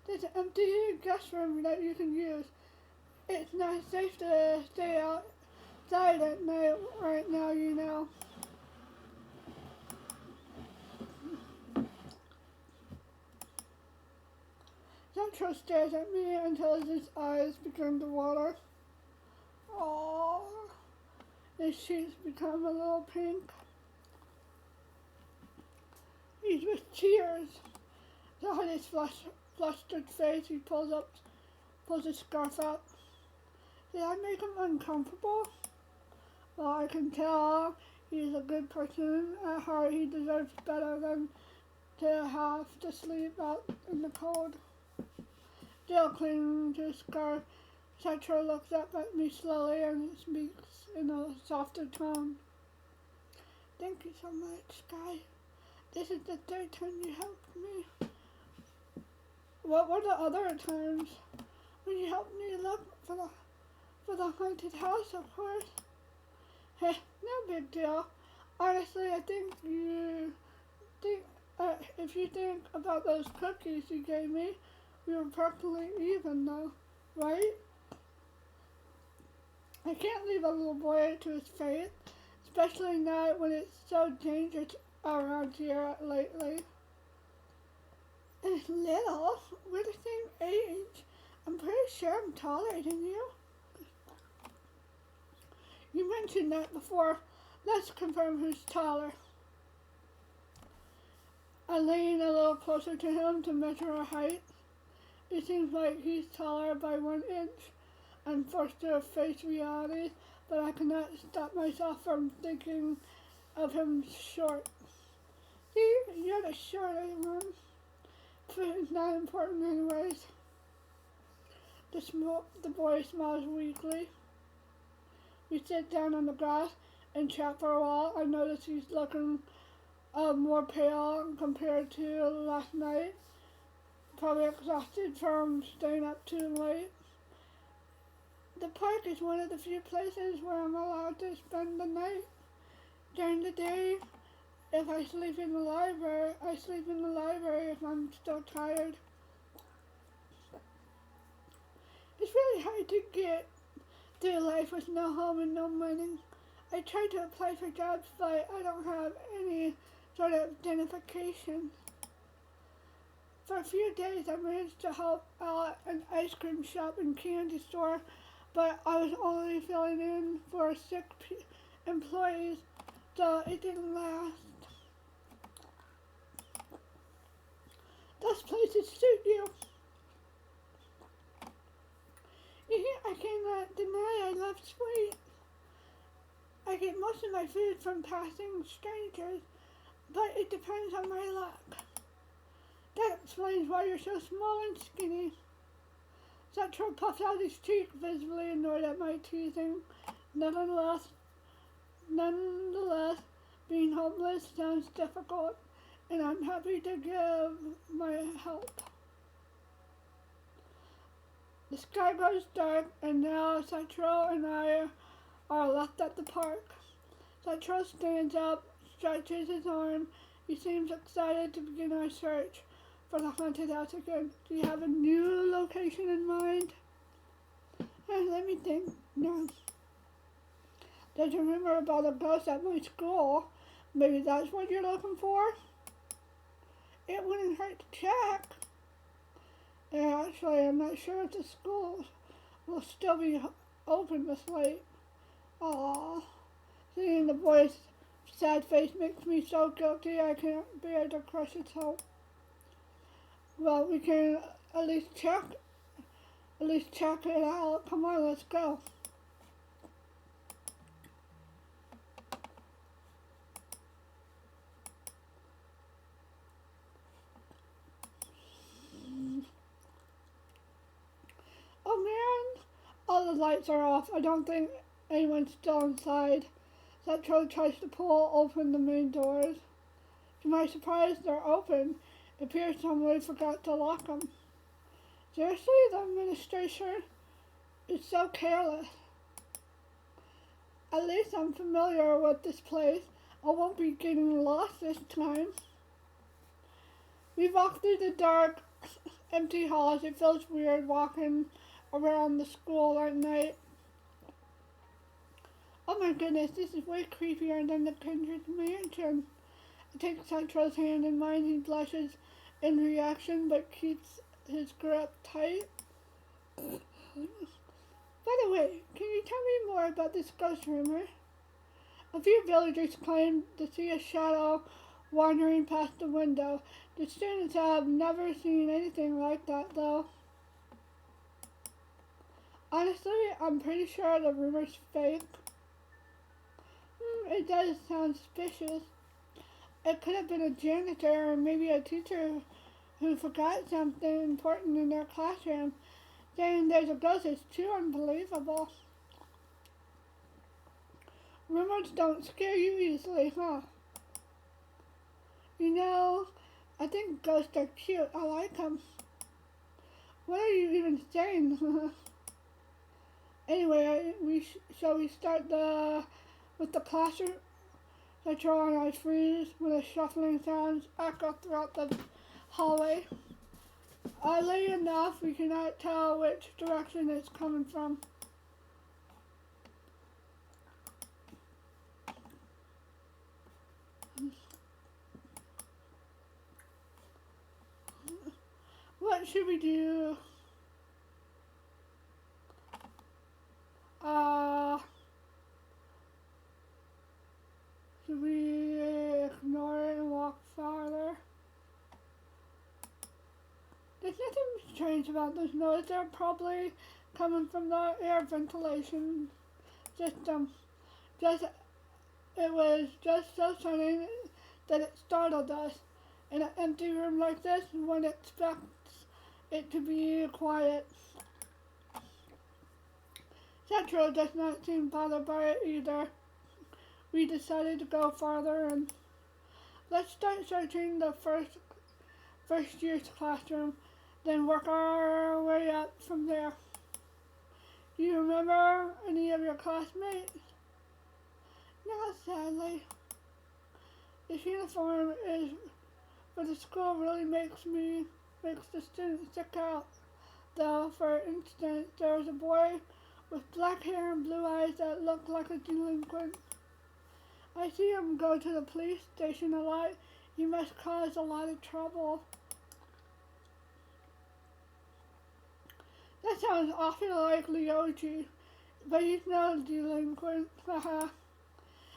there's an empty guest room that you can use. It's not safe to stay outside at night right now, you know. Sachiro stares at me until his eyes begin to water. Aww. His cheeks become a little pink. He's with tears. On his flustered face, he pulls his scarf up. Did I make him uncomfortable? Well, I can tell he's a good person. At heart, he deserves better than to have to sleep out in the cold. Still clinging to his scarf, Sachiro looks up at me slowly and speaks in a softer tone. Thank you so much, Sky. This is the third time you helped me. What were the other times? Would you help me look for the haunted house, of course? Heh, no big deal. Honestly, I think if you think about those cookies you gave me, we were perfectly even though, right? I can't leave a little boy to his fate, especially not when it's so dangerous around here lately. And little, we're the same age. I'm pretty sure I'm taller than you. You mentioned that before. Let's confirm who's taller. I lean a little closer to him to measure our height. It seems like he's taller by 1 inch. I'm forced to face reality, but I cannot stop myself from thinking of him short. See, you're the shorter one. But it's not important anyways. The boy smiles weakly. We sit down on the grass and chat for a while. I notice he's looking more pale compared to last night. Probably exhausted from staying up too late. The park is one of the few places where I'm allowed to spend the night. During the day, if I sleep in the library, I sleep in the library if I'm still tired. It's really hard to get through life with no home and no money. I tried to apply for jobs, but I don't have any sort of identification. For a few days, I managed to help out an ice cream shop and candy store, but I was only filling in for sick employees, so it didn't last. Those places suit you. I cannot deny I love sweets. I get most of my food from passing strangers, but it depends on my luck. That explains why you're so small and skinny. Sachiro puffed out his cheek, visibly annoyed at my teasing. Nonetheless, being homeless sounds difficult, and I'm happy to give my help. The sky grows dark, and now Sachiro and I are left at the park. Sachiro stands up, stretches his arm. He seems excited to begin our search for the haunted house again. Do you have a new location in mind? Let me think. No. There's a rumor about a ghost at my school. Maybe that's what you're looking for? It wouldn't hurt to check. Yeah, actually, I'm not sure if the schools will still be open this late. Aww. Seeing the boy's sad face makes me so guilty I can't bear to crush his hope. Well, we can at least check it out. Come on, let's go. Oh man, all the lights are off. I don't think anyone's still inside. Sachiro tries to pull open the main doors. To my surprise, they're open. It appears somebody forgot to lock them. Seriously, the administration is so careless. At least I'm familiar with this place. I won't be getting lost this time. We walk through the dark, empty halls. It feels weird walking around the school at night. Oh my goodness, this is way creepier than the Kindred Mansion. I take Sachiro's hand in mine. He blushes in reaction, but keeps his grip tight. By the way, can you tell me more about this ghost rumor? A few villagers claim to see a shadow wandering past the window. The students have never seen anything like that, though. Honestly, I'm pretty sure the rumor's fake. It does sound suspicious. It could have been a janitor or maybe a teacher who forgot something important in their classroom. Saying there's a ghost is too unbelievable. Rumors don't scare you easily, huh? You know, I think ghosts are cute. I like them. What are you even saying? Anyway, shall we start with the classroom? I draw and I freeze when the shuffling sounds echo throughout the hallway. Oddly enough, we cannot tell which direction it's coming from. What should we do? Should we ignore it and walk farther? There's nothing strange about those noise. They're probably coming from the air ventilation system. It was just so sudden that it startled us. In an empty room like this, one expects it to be quiet. Sachiro does not seem bothered by it either. We decided to go farther and let's start searching the first year's classroom, then work our way up from there. Do you remember any of your classmates? Not sadly. This uniform is for the school really makes the students stick out. Though, for instance, there was a boy with black hair and blue eyes that looked like a delinquent. I see him go to the police station a lot. He must cause a lot of trouble. That sounds awfully like Ryoji, but he's no delinquent. Haha.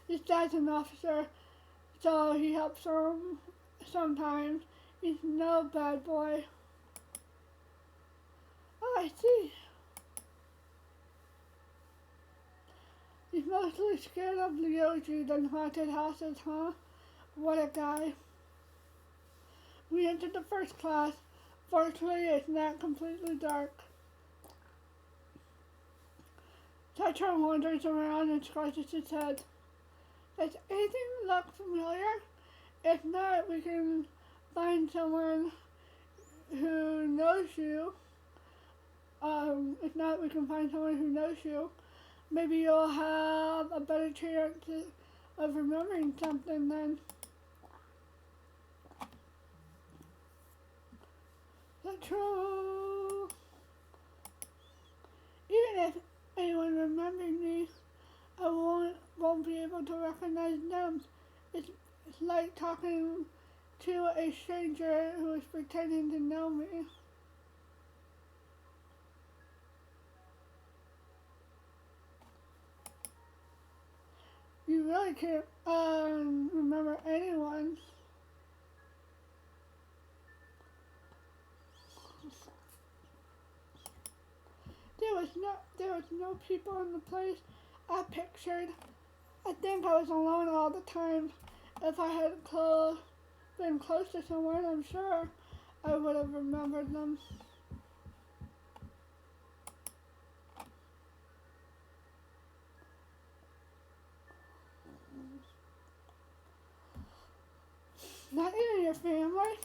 His dad's an officer, so he helps him sometimes. He's no bad boy. Oh, I see. He's mostly scared of Ryoji than haunted houses, huh? What a guy. We entered the first class. Fortunately, it's not completely dark. Sachiro wanders around and scratches his head. Does anything look familiar? If not, we can find someone who knows you. Maybe you'll have a better chance of remembering something then. That's true. Even if anyone remembers me, I won't be able to recognize them. It's like talking to a stranger who is pretending to know me. You really can't remember anyone. There was no people in the place I pictured. I think I was alone all the time. If I had been close to someone, I'm sure I would have remembered them. Not even your family?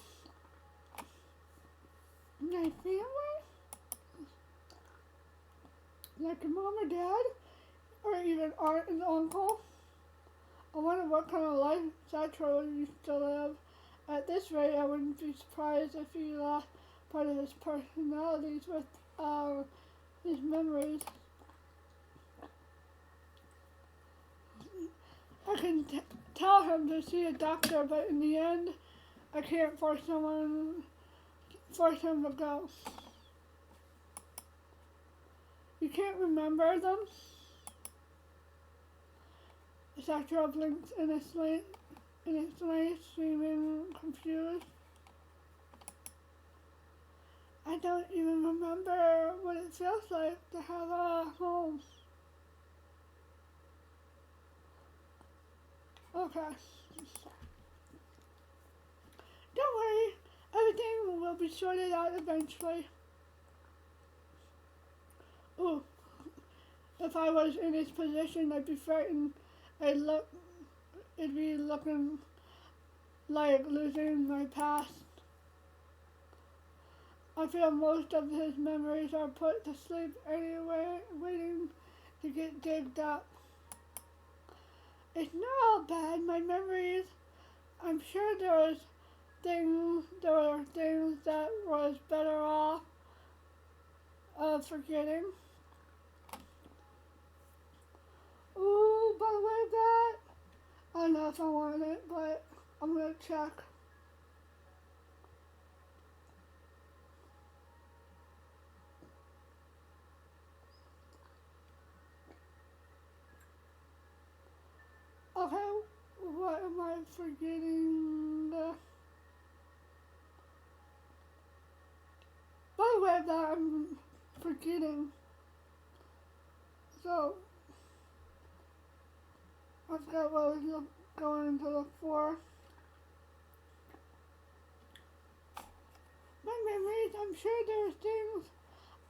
My family? Like your mom or dad? Or even aunt and uncle? I wonder what kind of life Sachiro used to live. At this rate, I wouldn't be surprised if he lost part of his personalities with his memories. I can tell him to see a doctor, but in the end, I can't force him to go. You can't remember them? Sachiro blinks innocently, seeming confused. I don't even remember what it feels like to have a home. Okay. Don't worry, everything will be sorted out eventually. Ooh, if I was in his position, I'd be frightened. It'd be looking like losing my past. I feel most of his memories are put to sleep anyway, waiting to get digged up. It's not all bad, my memories. I'm sure there were things that was better off of forgetting. Ooh, by the way, that, I don't know if I want it, but I'm gonna check. Okay, what am I forgetting? By the way, that I'm forgetting. So, I forgot what I was going to look for. My memories, I'm sure there's things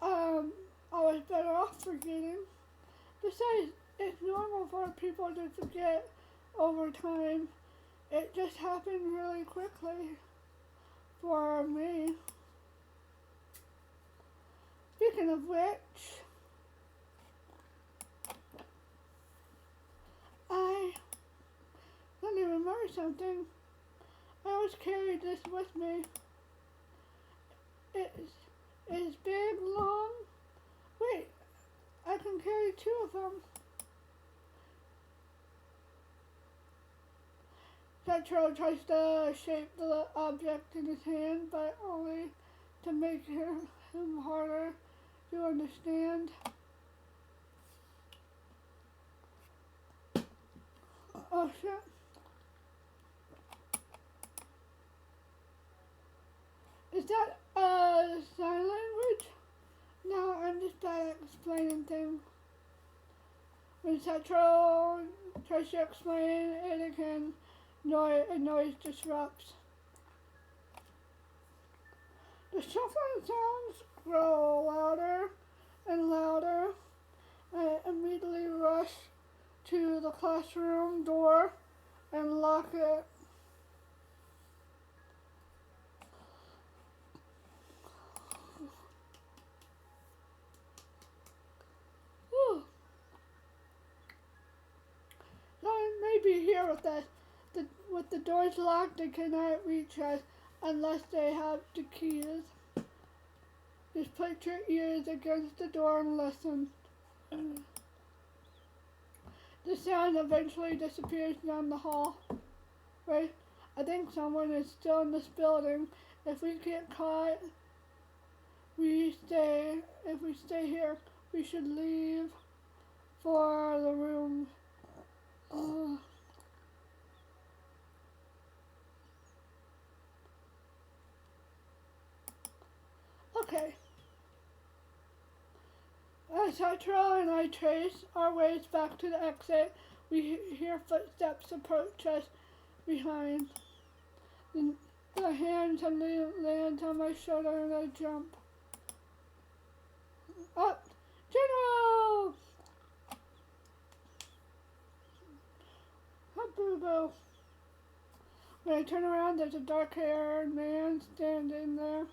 I was better off forgetting. Besides, it's normal for people to forget over time. It just happened really quickly for me. Speaking of which, let me remember something. I always carry this with me. It's big, long. Wait, I can carry two of them. Sachiro tries to shape the object in his hand, but only to make him harder to understand. Oh shit. Is that sign language? No, I'm just bad at explaining things. When Sachiro tries to explain it again, a noise disrupts. The shuffling sounds grow louder and louder. I immediately rush to the classroom door and lock it. Whew. I may be here with the doors locked. They cannot reach us unless they have the keys. Just put your ears against the door and listen. The sound eventually disappears down the hall. Right? I think someone is still in this building. If we get caught, if we stay here, we should leave for the room. Okay. As Sachiro and I trace our ways back to the exit, we hear footsteps approach us behind. The hand suddenly lands on my shoulder and I jump. Up! General! Boo-boo. When I turn around, there's a dark-haired man standing there.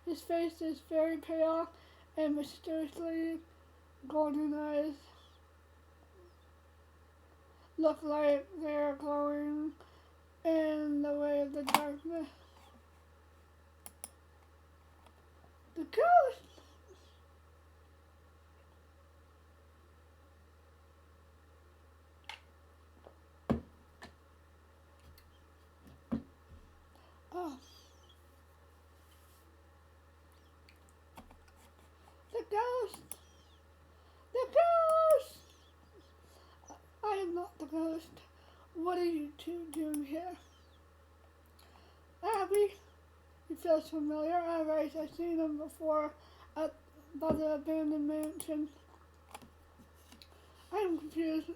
His face is very pale and mysteriously golden eyes look like they're glowing in the way of the darkness. The ghost! Oh. The ghost! The ghost! I am not the ghost. What are you two doing here? Abby, he feels familiar. I've seen him before by the abandoned mansion. I am confused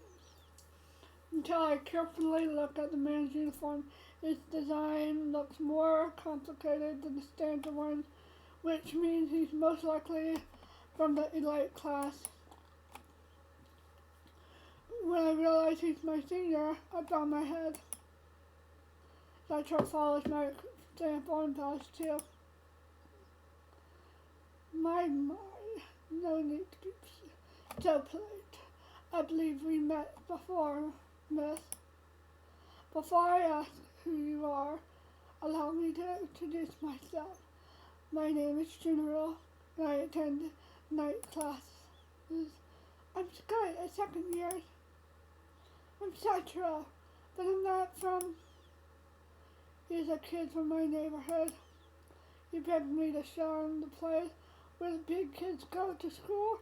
until I carefully look at the man's uniform. His design looks more complicated than the standard one, which means he's most likely from the elite class. When I realize he's my senior, I bow my head. Sachiro follows my example and bows too. My, no need to be so polite. I believe we met before, miss. Before I ask who you are, allow me to introduce myself. My name is Sachiro, and I attend night classes. I'm Sky, a second year. I'm Sachiro, but I'm not from. He's a kid from my neighborhood. He begged me to show him the place where the big kids go to school.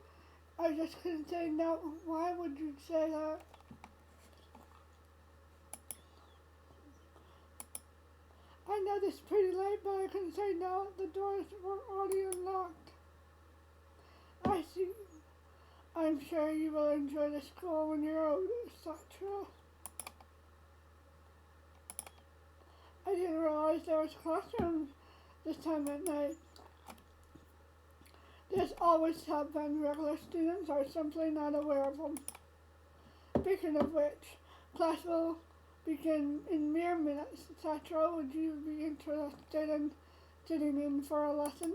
I just couldn't say no. Why would you say that? I know this is pretty late, but I couldn't say no. The doors were already unlocked. I see. I'm sure you will enjoy the school when you're older, Sachiro. I didn't realize there was classrooms this time at night. There's always have been regular students are simply not aware of them. Speaking of which, class will begin in mere minutes. Sachiro, would you be interested in sitting in for a lesson?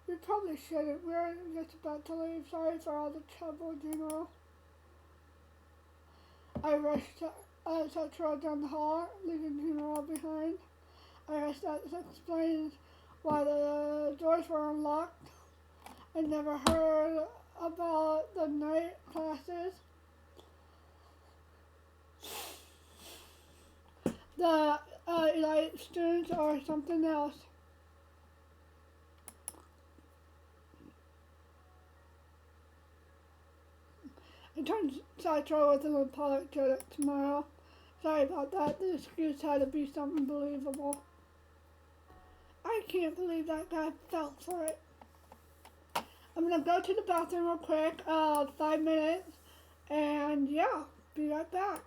We probably shouldn't. We're just about to leave. Sorry for all the trouble, General. I rushed Sachiro down the hall, leaving General behind. I guess that explains why the doors were unlocked. I never heard about the night classes. The elite students are something else. I turned Sachiro with an apologetic smile. Sorry about that. The excuse had to be something believable. I can't believe that guy fell for it. I'm gonna go to the bathroom real quick, 5 minutes, and yeah, be right back.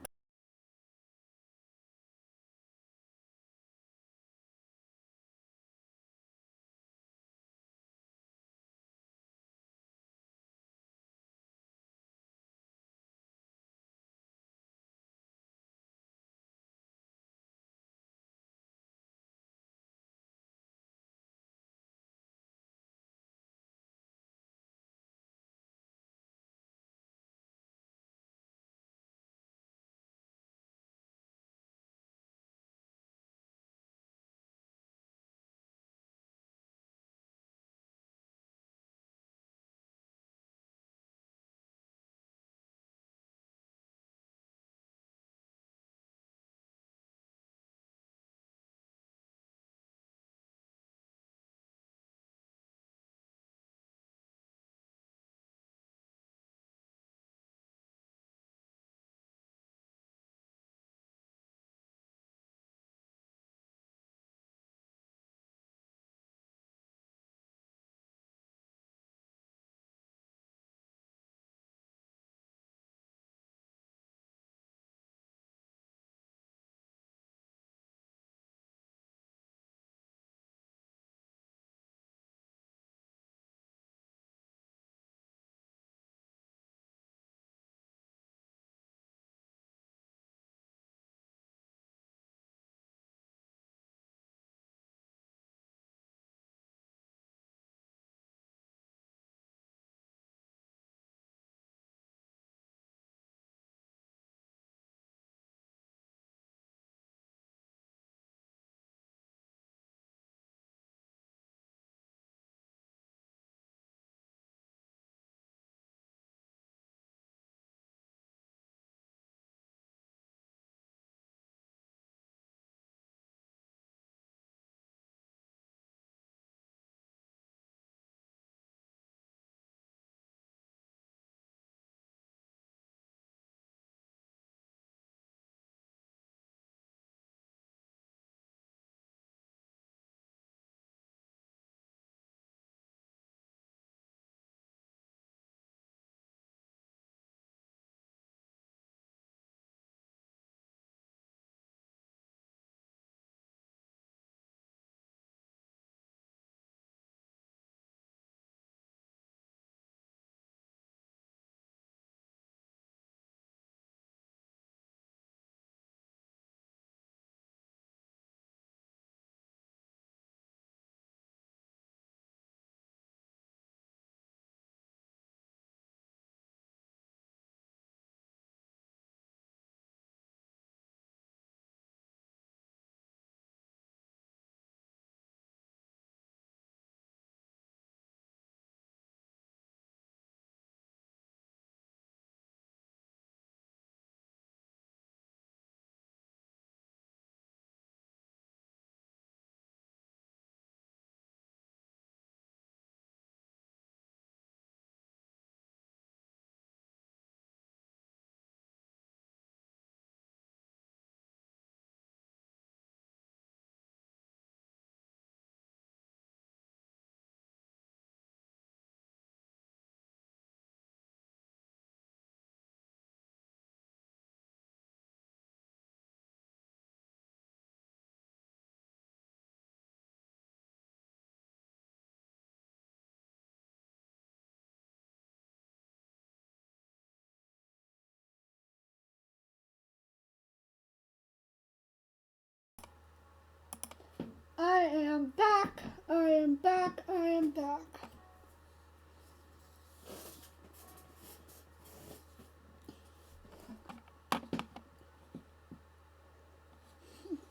I am back. I am back. I am back.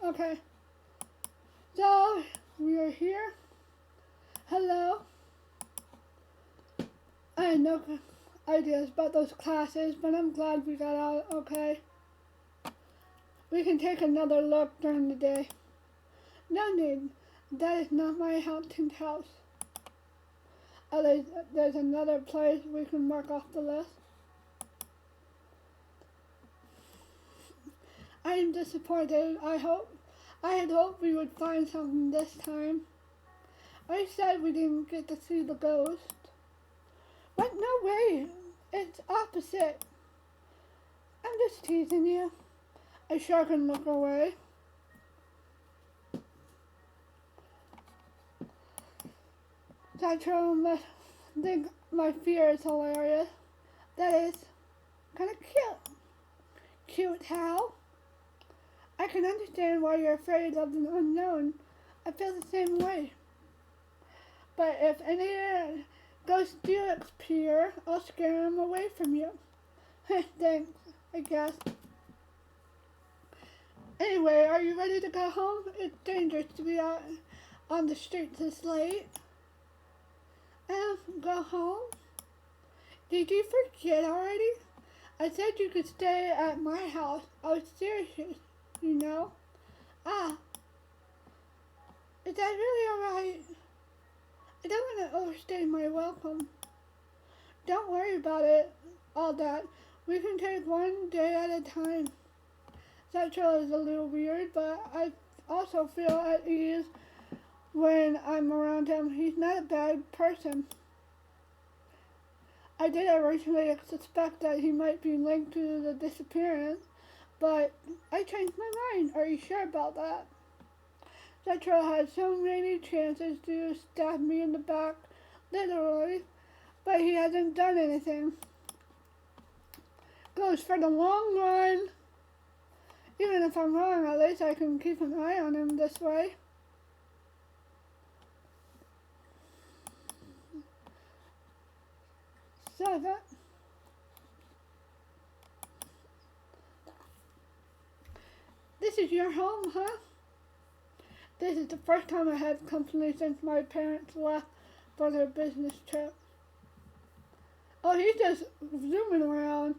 Okay. So, we are here. Hello. I had no ideas about those classes, but I'm glad we got out okay. We can take another look during the day. No need. That is not my haunted house. There's another place we can mark off the list. I am disappointed. I had hoped we would find something this time. I said we didn't get to see the ghost. But no way. It's opposite. I'm just teasing you. I sure can look away. Sachiro must think my fear is hilarious. That is kind of cute. Cute how? I can understand why you're afraid of the unknown. I feel the same way. But if any ghosts do appear, I'll scare them away from you. Thanks, I guess. Anyway, are you ready to go home? It's dangerous to be out on the streets this late. Go home? Did you forget already? I said you could stay at my house. I was serious, you know. Ah, is that really alright? I don't want to overstay my welcome. Don't worry about it, all that. We can take one day at a time. Sachiro is a little weird, but I also feel at ease when I'm around him. He's not a bad person. I did originally suspect that he might be linked to the disappearance, but I changed my mind. Are you sure about that? Sachiro had so many chances to stab me in the back, literally, but he hasn't done anything. Goes for the long run. Even if I'm wrong, at least I can keep an eye on him this way. So this is your home, huh? This is the first time I had company since my parents left for their business trip. Oh, he's just zooming around.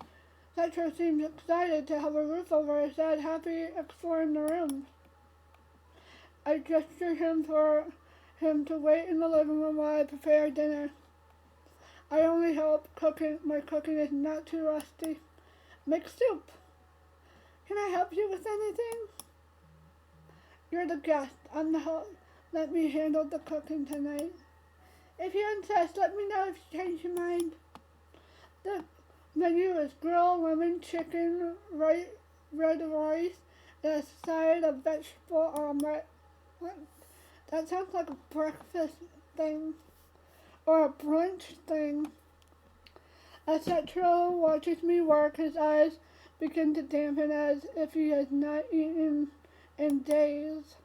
Sachiro seems excited to have a roof over his head, happy exploring the rooms. I gestured him for him to wait in the living room while I prepare dinner. I only hope my cooking is not too rusty. Make soup. Can I help you with anything? You're the guest. I'm the host. Let me handle the cooking tonight. If you insist, let me know if you change your mind. The menu is grilled lemon chicken, red rice, and a side of vegetable omelet. What? That sounds like a breakfast thing. Or a brunch thing. As Sachiro watches me work, his eyes begin to dampen as if he has not eaten in days.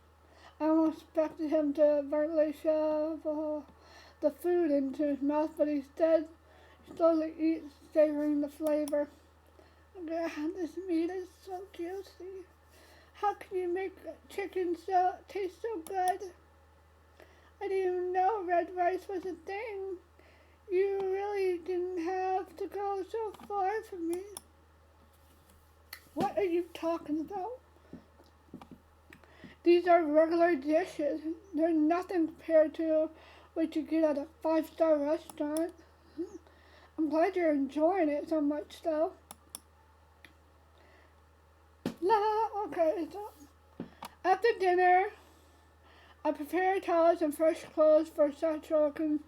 I almost expected him to vertically shove the food into his mouth, but instead slowly eats, savoring the flavor. God, this meat is so juicy. How can you make chicken taste so good? I didn't even know red rice was a thing. You really didn't have to go so far for me. What are you talking about? These are regular dishes. They're nothing compared to what you get at a 5-star restaurant. I'm glad you're enjoying it so much, though. Okay, so after dinner, I prepared towels and fresh clothes for Sachiro can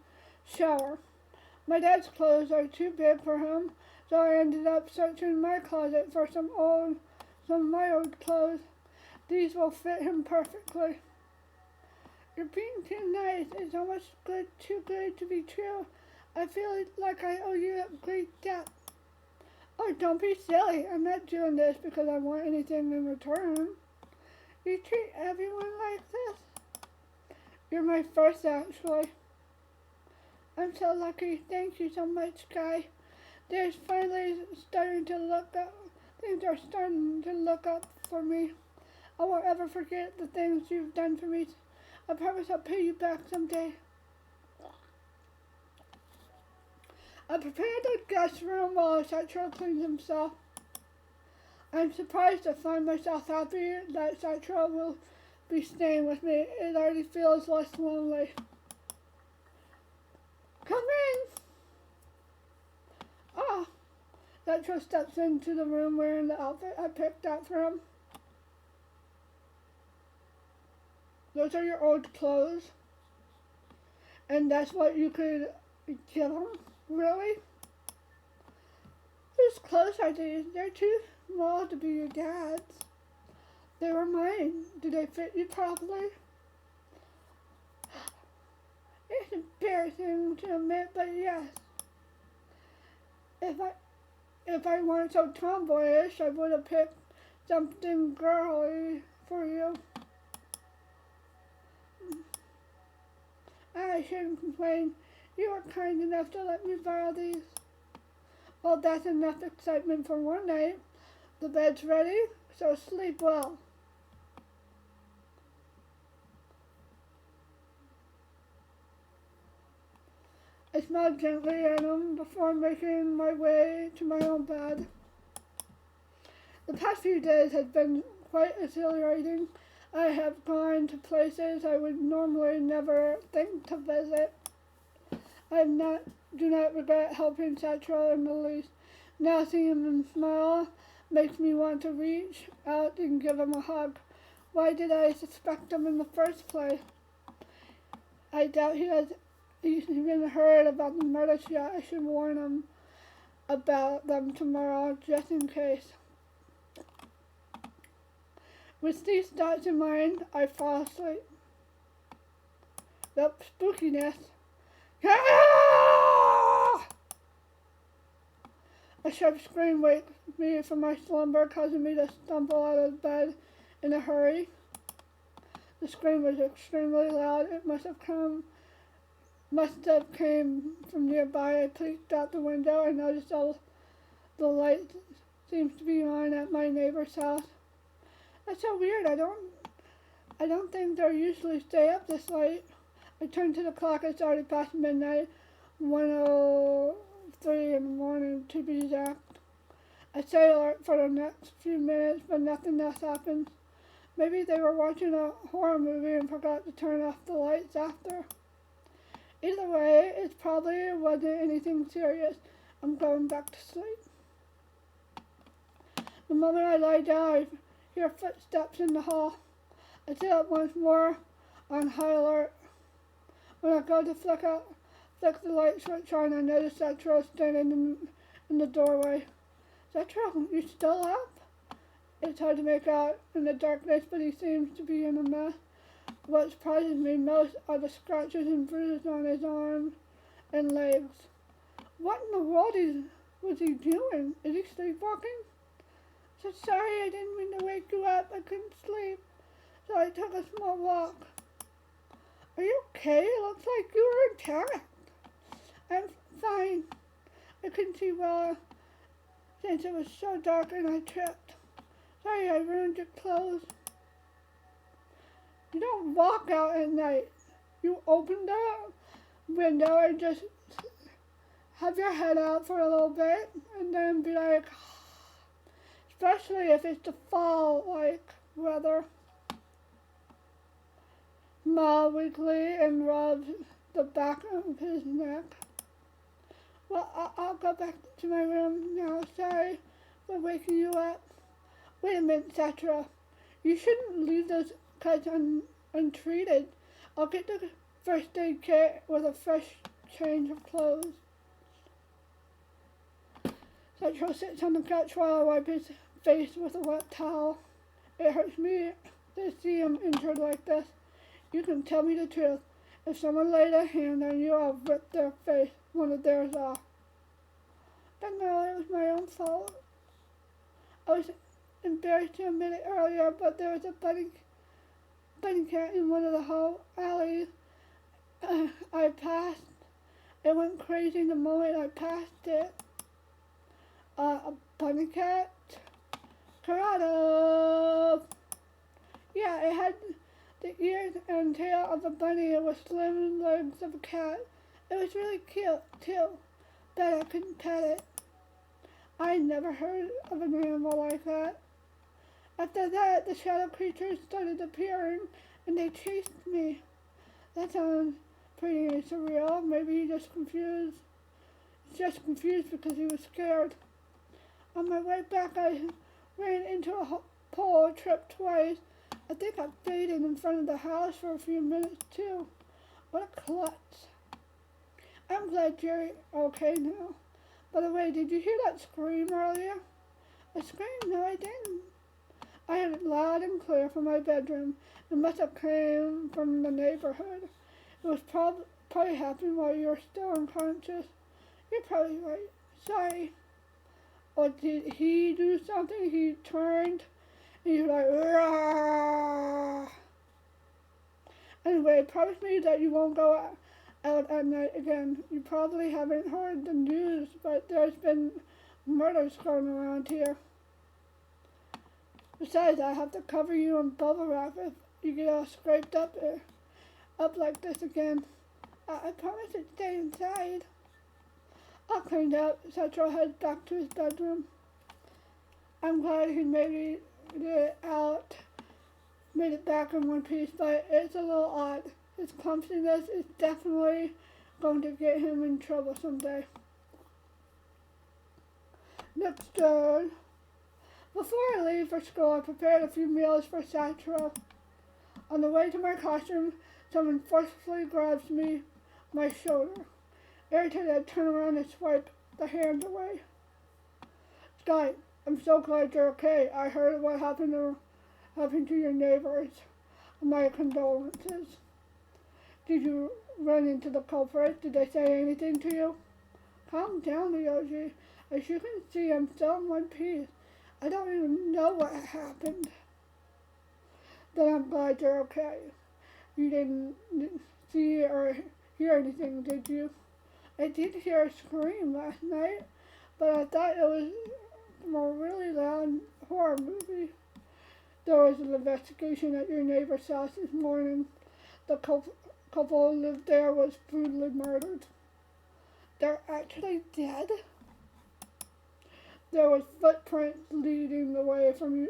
shower. My dad's clothes are too big for him, so I ended up searching my closet for some of my old clothes. These will fit him perfectly. You're being too nice. It's almost too good to be true. I feel like I owe you a great debt. Oh, don't be silly. I'm not doing this because I want anything in return. You treat everyone like this? You're my first, actually. I'm so lucky. Thank you so much, Guy. There's finally starting to look up. Things are starting to look up for me. I won't ever forget the things you've done for me. I promise I'll pay you back someday. I prepared the guest room while Sachiro cleans himself. I'm surprised to find myself happy that Sachiro will be staying with me. It already feels less lonely. Come in! Ah! Sachiro steps into the room wearing the outfit I picked out for him. Those are your old clothes? And that's what you could give him? Really? Whose clothes are these? They're too small to be your dad's. They were mine. Do they fit you properly? It's embarrassing to admit, but yes. If I weren't so tomboyish, I would have picked something girly for you. I shouldn't complain. You were kind enough to let me borrow these. Well, that's enough excitement for one night. The bed's ready, so sleep well. I smiled gently at him before making my way to my own bed. The past few days have been quite exhilarating. I have gone to places I would normally never think to visit. Do not regret helping Sachiro in the least. Now seeing him smile makes me want to reach out and give him a hug. Why did I suspect him in the first place? I doubt he's even heard about the murders yet. I should warn him about them tomorrow, just in case. With these thoughts in mind, I fall asleep. The spookiness. Ah! A sharp scream wakes me from my slumber, causing me to stumble out of bed in a hurry. The scream was extremely loud. It must have came from nearby. I peeked out the window and noticed all the light seems to be on at my neighbor's house. That's so weird. I don't think they usually stay up this late. I turned to the clock. It's already past midnight, 1:03 in the morning to be exact. I stayed alert for the next few minutes, but nothing else happened. Maybe they were watching a horror movie and forgot to turn off the lights after. Either way, it probably wasn't anything serious. I'm going back to sleep. The moment I lie down, I hear footsteps in the hall. I sit up once more on high alert. When I go to flick the light switch on, I notice Sachiro standing in the doorway. Sachiro, you still up? It's hard to make out in the darkness, but he seems to be in a mess. What surprises me most are the scratches and bruises on his arms and legs. What in the world was he doing? Is he sleepwalking? So sorry, I didn't mean to wake you up. I couldn't sleep, so I took a small walk. Are you okay? It looks like you were attacked. I'm fine. I couldn't see well since it was so dark and I tripped. Sorry, I ruined your clothes. You don't walk out at night. You open the window and just have your head out for a little bit and then be like, especially if it's the fall-like weather. Smiled weakly and rubbed the back of his neck. Well, I'll go back to my room now. Sorry for waking you up. Wait a minute, Sachiro. You shouldn't leave those cuts untreated. I'll get the first aid kit with a fresh change of clothes. Sachiro sits on the couch while I wipe his face with a wet towel. It hurts me to see him injured like this. You can tell me the truth. If someone laid a hand on you, I'll rip their face, one of theirs off. But no, it was my own fault. I was embarrassed to admit it earlier, but there was a bunny cat in one of the alleys. I passed. It went crazy the moment I passed it. A bunny cat. Corrado! Yeah, it had the ears and tail of a bunny. It was slim legs of a cat. It was really cute, too. But I couldn't pet it. I never heard of an animal like that. After that, the shadow creatures started appearing, and they chased me. That sounds pretty surreal. Maybe he just confused. He's just confused because he was scared. On my way back, I ran into a pole, tripped twice. I think I faded in front of the house for a few minutes too. What a klutz. I'm glad you're okay now. By the way, did you hear that scream earlier? A scream? No, I didn't. I heard it loud and clear from my bedroom. It must have come from the neighborhood. It was probably happened while you were still unconscious. You're probably right. Sorry. Or did he do something? He turned and he was like, "Rah!" Anyway, promise me that you won't go out at night again. You probably haven't heard the news, but there's been murders going around here. Besides, I have to cover you in bubble wrap if you get all scraped up like this again. I promise to stay inside. All cleaned up, Sachiro heads back to his bedroom. I'm glad he made it back in one piece, but it's a little odd. His clumsiness is definitely going to get him in trouble someday. Next door. Before I leave for school, I prepared a few meals for Sachiro. On the way to my classroom, someone forcefully grabs my shoulder. Irritated, I turn around and swipe the hand away. Sky, I'm so glad you're okay. I heard what happened to your neighbors. My condolences. Did you run into the culprit? Did they say anything to you? Calm down, Ryoji. As you can see, I'm still in one piece. I don't even know what happened. Then I'm glad you're okay. You didn't see or hear anything, did you? I did hear a scream last night, but I thought it was from a really loud horror movie. There was an investigation at your neighbor's house this morning. The couple who lived there was brutally murdered. They're actually dead? There was footprints leading the way from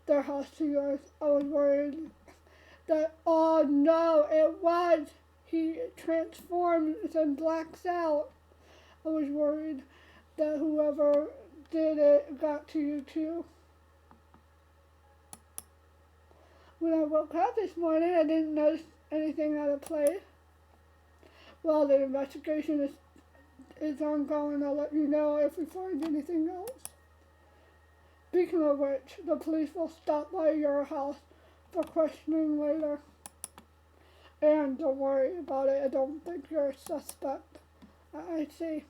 their house to yours. I was worried that, oh no, it was. He transforms and blacks out. I was worried that whoever did it got to you too. When I woke up this morning, I didn't notice anything out of place. Well, the investigation is ongoing. I'll let you know if we find anything else. Speaking of which, the police will stop by your house for questioning later. And don't worry about it. I don't think you're a suspect. I see.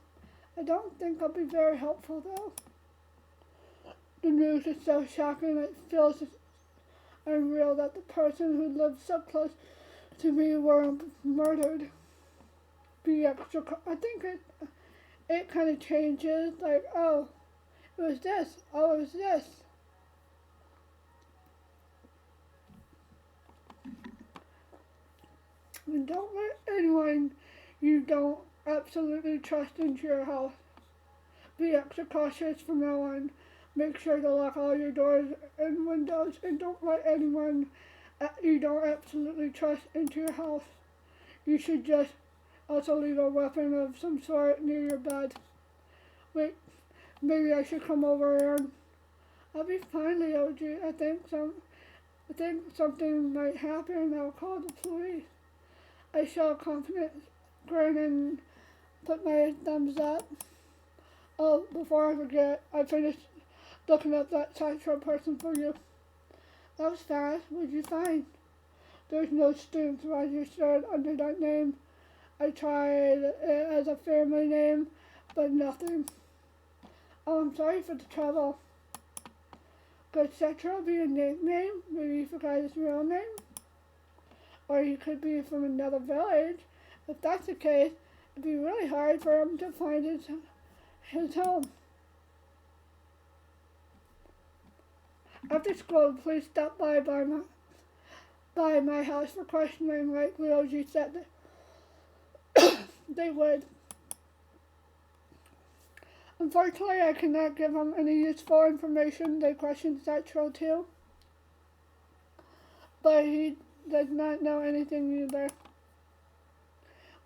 I don't think I'll be very helpful, though. The news is so shocking it feels unreal that the person who lived so close to me were murdered. Be extra. I think it kind of changes. Like, oh, it was this. Oh, it was this. And don't let anyone you don't absolutely trust into your house. Be extra cautious from now on. Make sure to lock all your doors and windows, and don't let anyone you don't absolutely trust into your house. You should just also leave a weapon of some sort near your bed. Wait, maybe I should come over and I'll be fine, Ryoji. I think something might happen. I'll call the police. I show a confident grin and put my thumbs up. Oh, before I forget, I finished looking up that Sachiro person for you. That was fast. What'd you find? There's no students registered under that name. I tried it as a family name, but nothing. Oh, I'm sorry for the trouble. Could Sachiro be a nickname? Maybe you forgot his real name? Or he could be from another village If that's the case, it'd be really hard for him to find his home. After school, the police stopped by my house for questioning like Ryoji said they would. Unfortunately, I cannot give them any useful information. They questioned Sachiro too, but he does not know anything either.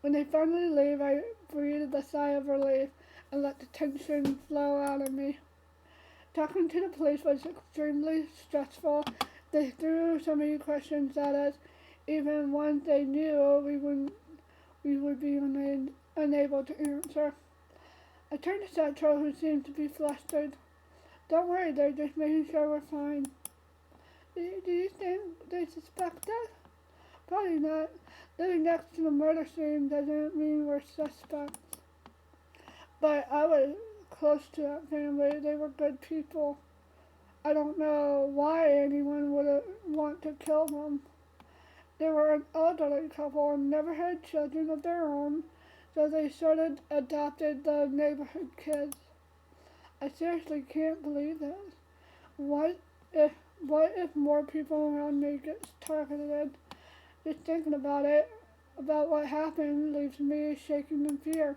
When they finally leave, I breathed a sigh of relief and let the tension flow out of me. Talking to the police was extremely stressful. They threw so many questions at us, even ones they knew we would be unable to answer. I turned to Sachiro, who seemed to be flustered. Don't worry, they're just making sure we're fine. Do you think they suspect us? Probably not. Living next to the murder scene doesn't mean we're suspects. But I was close to that family. They were good people. I don't know why anyone would want to kill them. They were an elderly couple and never had children of their own, so they sort of adopted the neighborhood kids. I seriously can't believe this. What if more people around me get targeted? Just thinking about what happened, leaves me shaking in fear.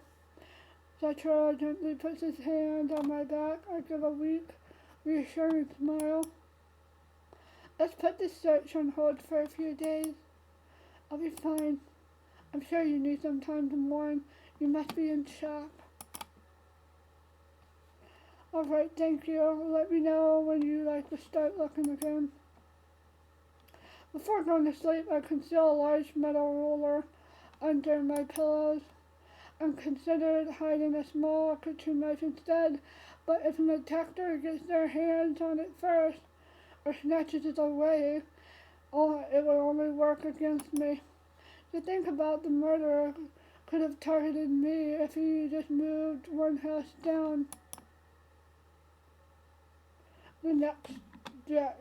Sachiro gently puts his hand on my back. I give a weak, reassuring smile. Let's put this search on hold for a few days. I'll be fine. I'm sure you need some time to mourn. You must be in shock. Alright, thank you. Let me know when you like to start looking again. Before going to sleep, I conceal a large metal ruler under my pillows. I considered hiding a small kitchen knife instead, but if an attacker gets their hands on it first, or snatches it away, it will only work against me. To think about, the murderer could have targeted me if he just moved one house down. The next day.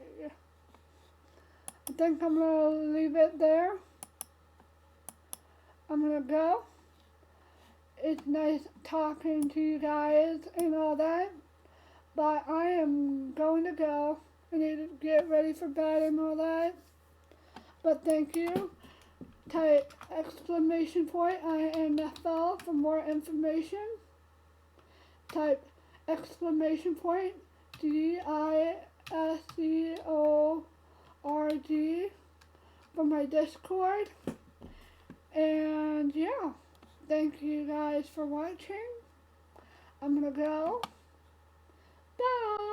I think I'm going to leave it there. I'm going to go. It's nice talking to you guys and all that, but I am going to go. I need to get ready for bed and all that. But thank you. Type !INFL for more information. Type !DISCORD for my Discord. And yeah, thank you guys for watching. I'm gonna go. Bye.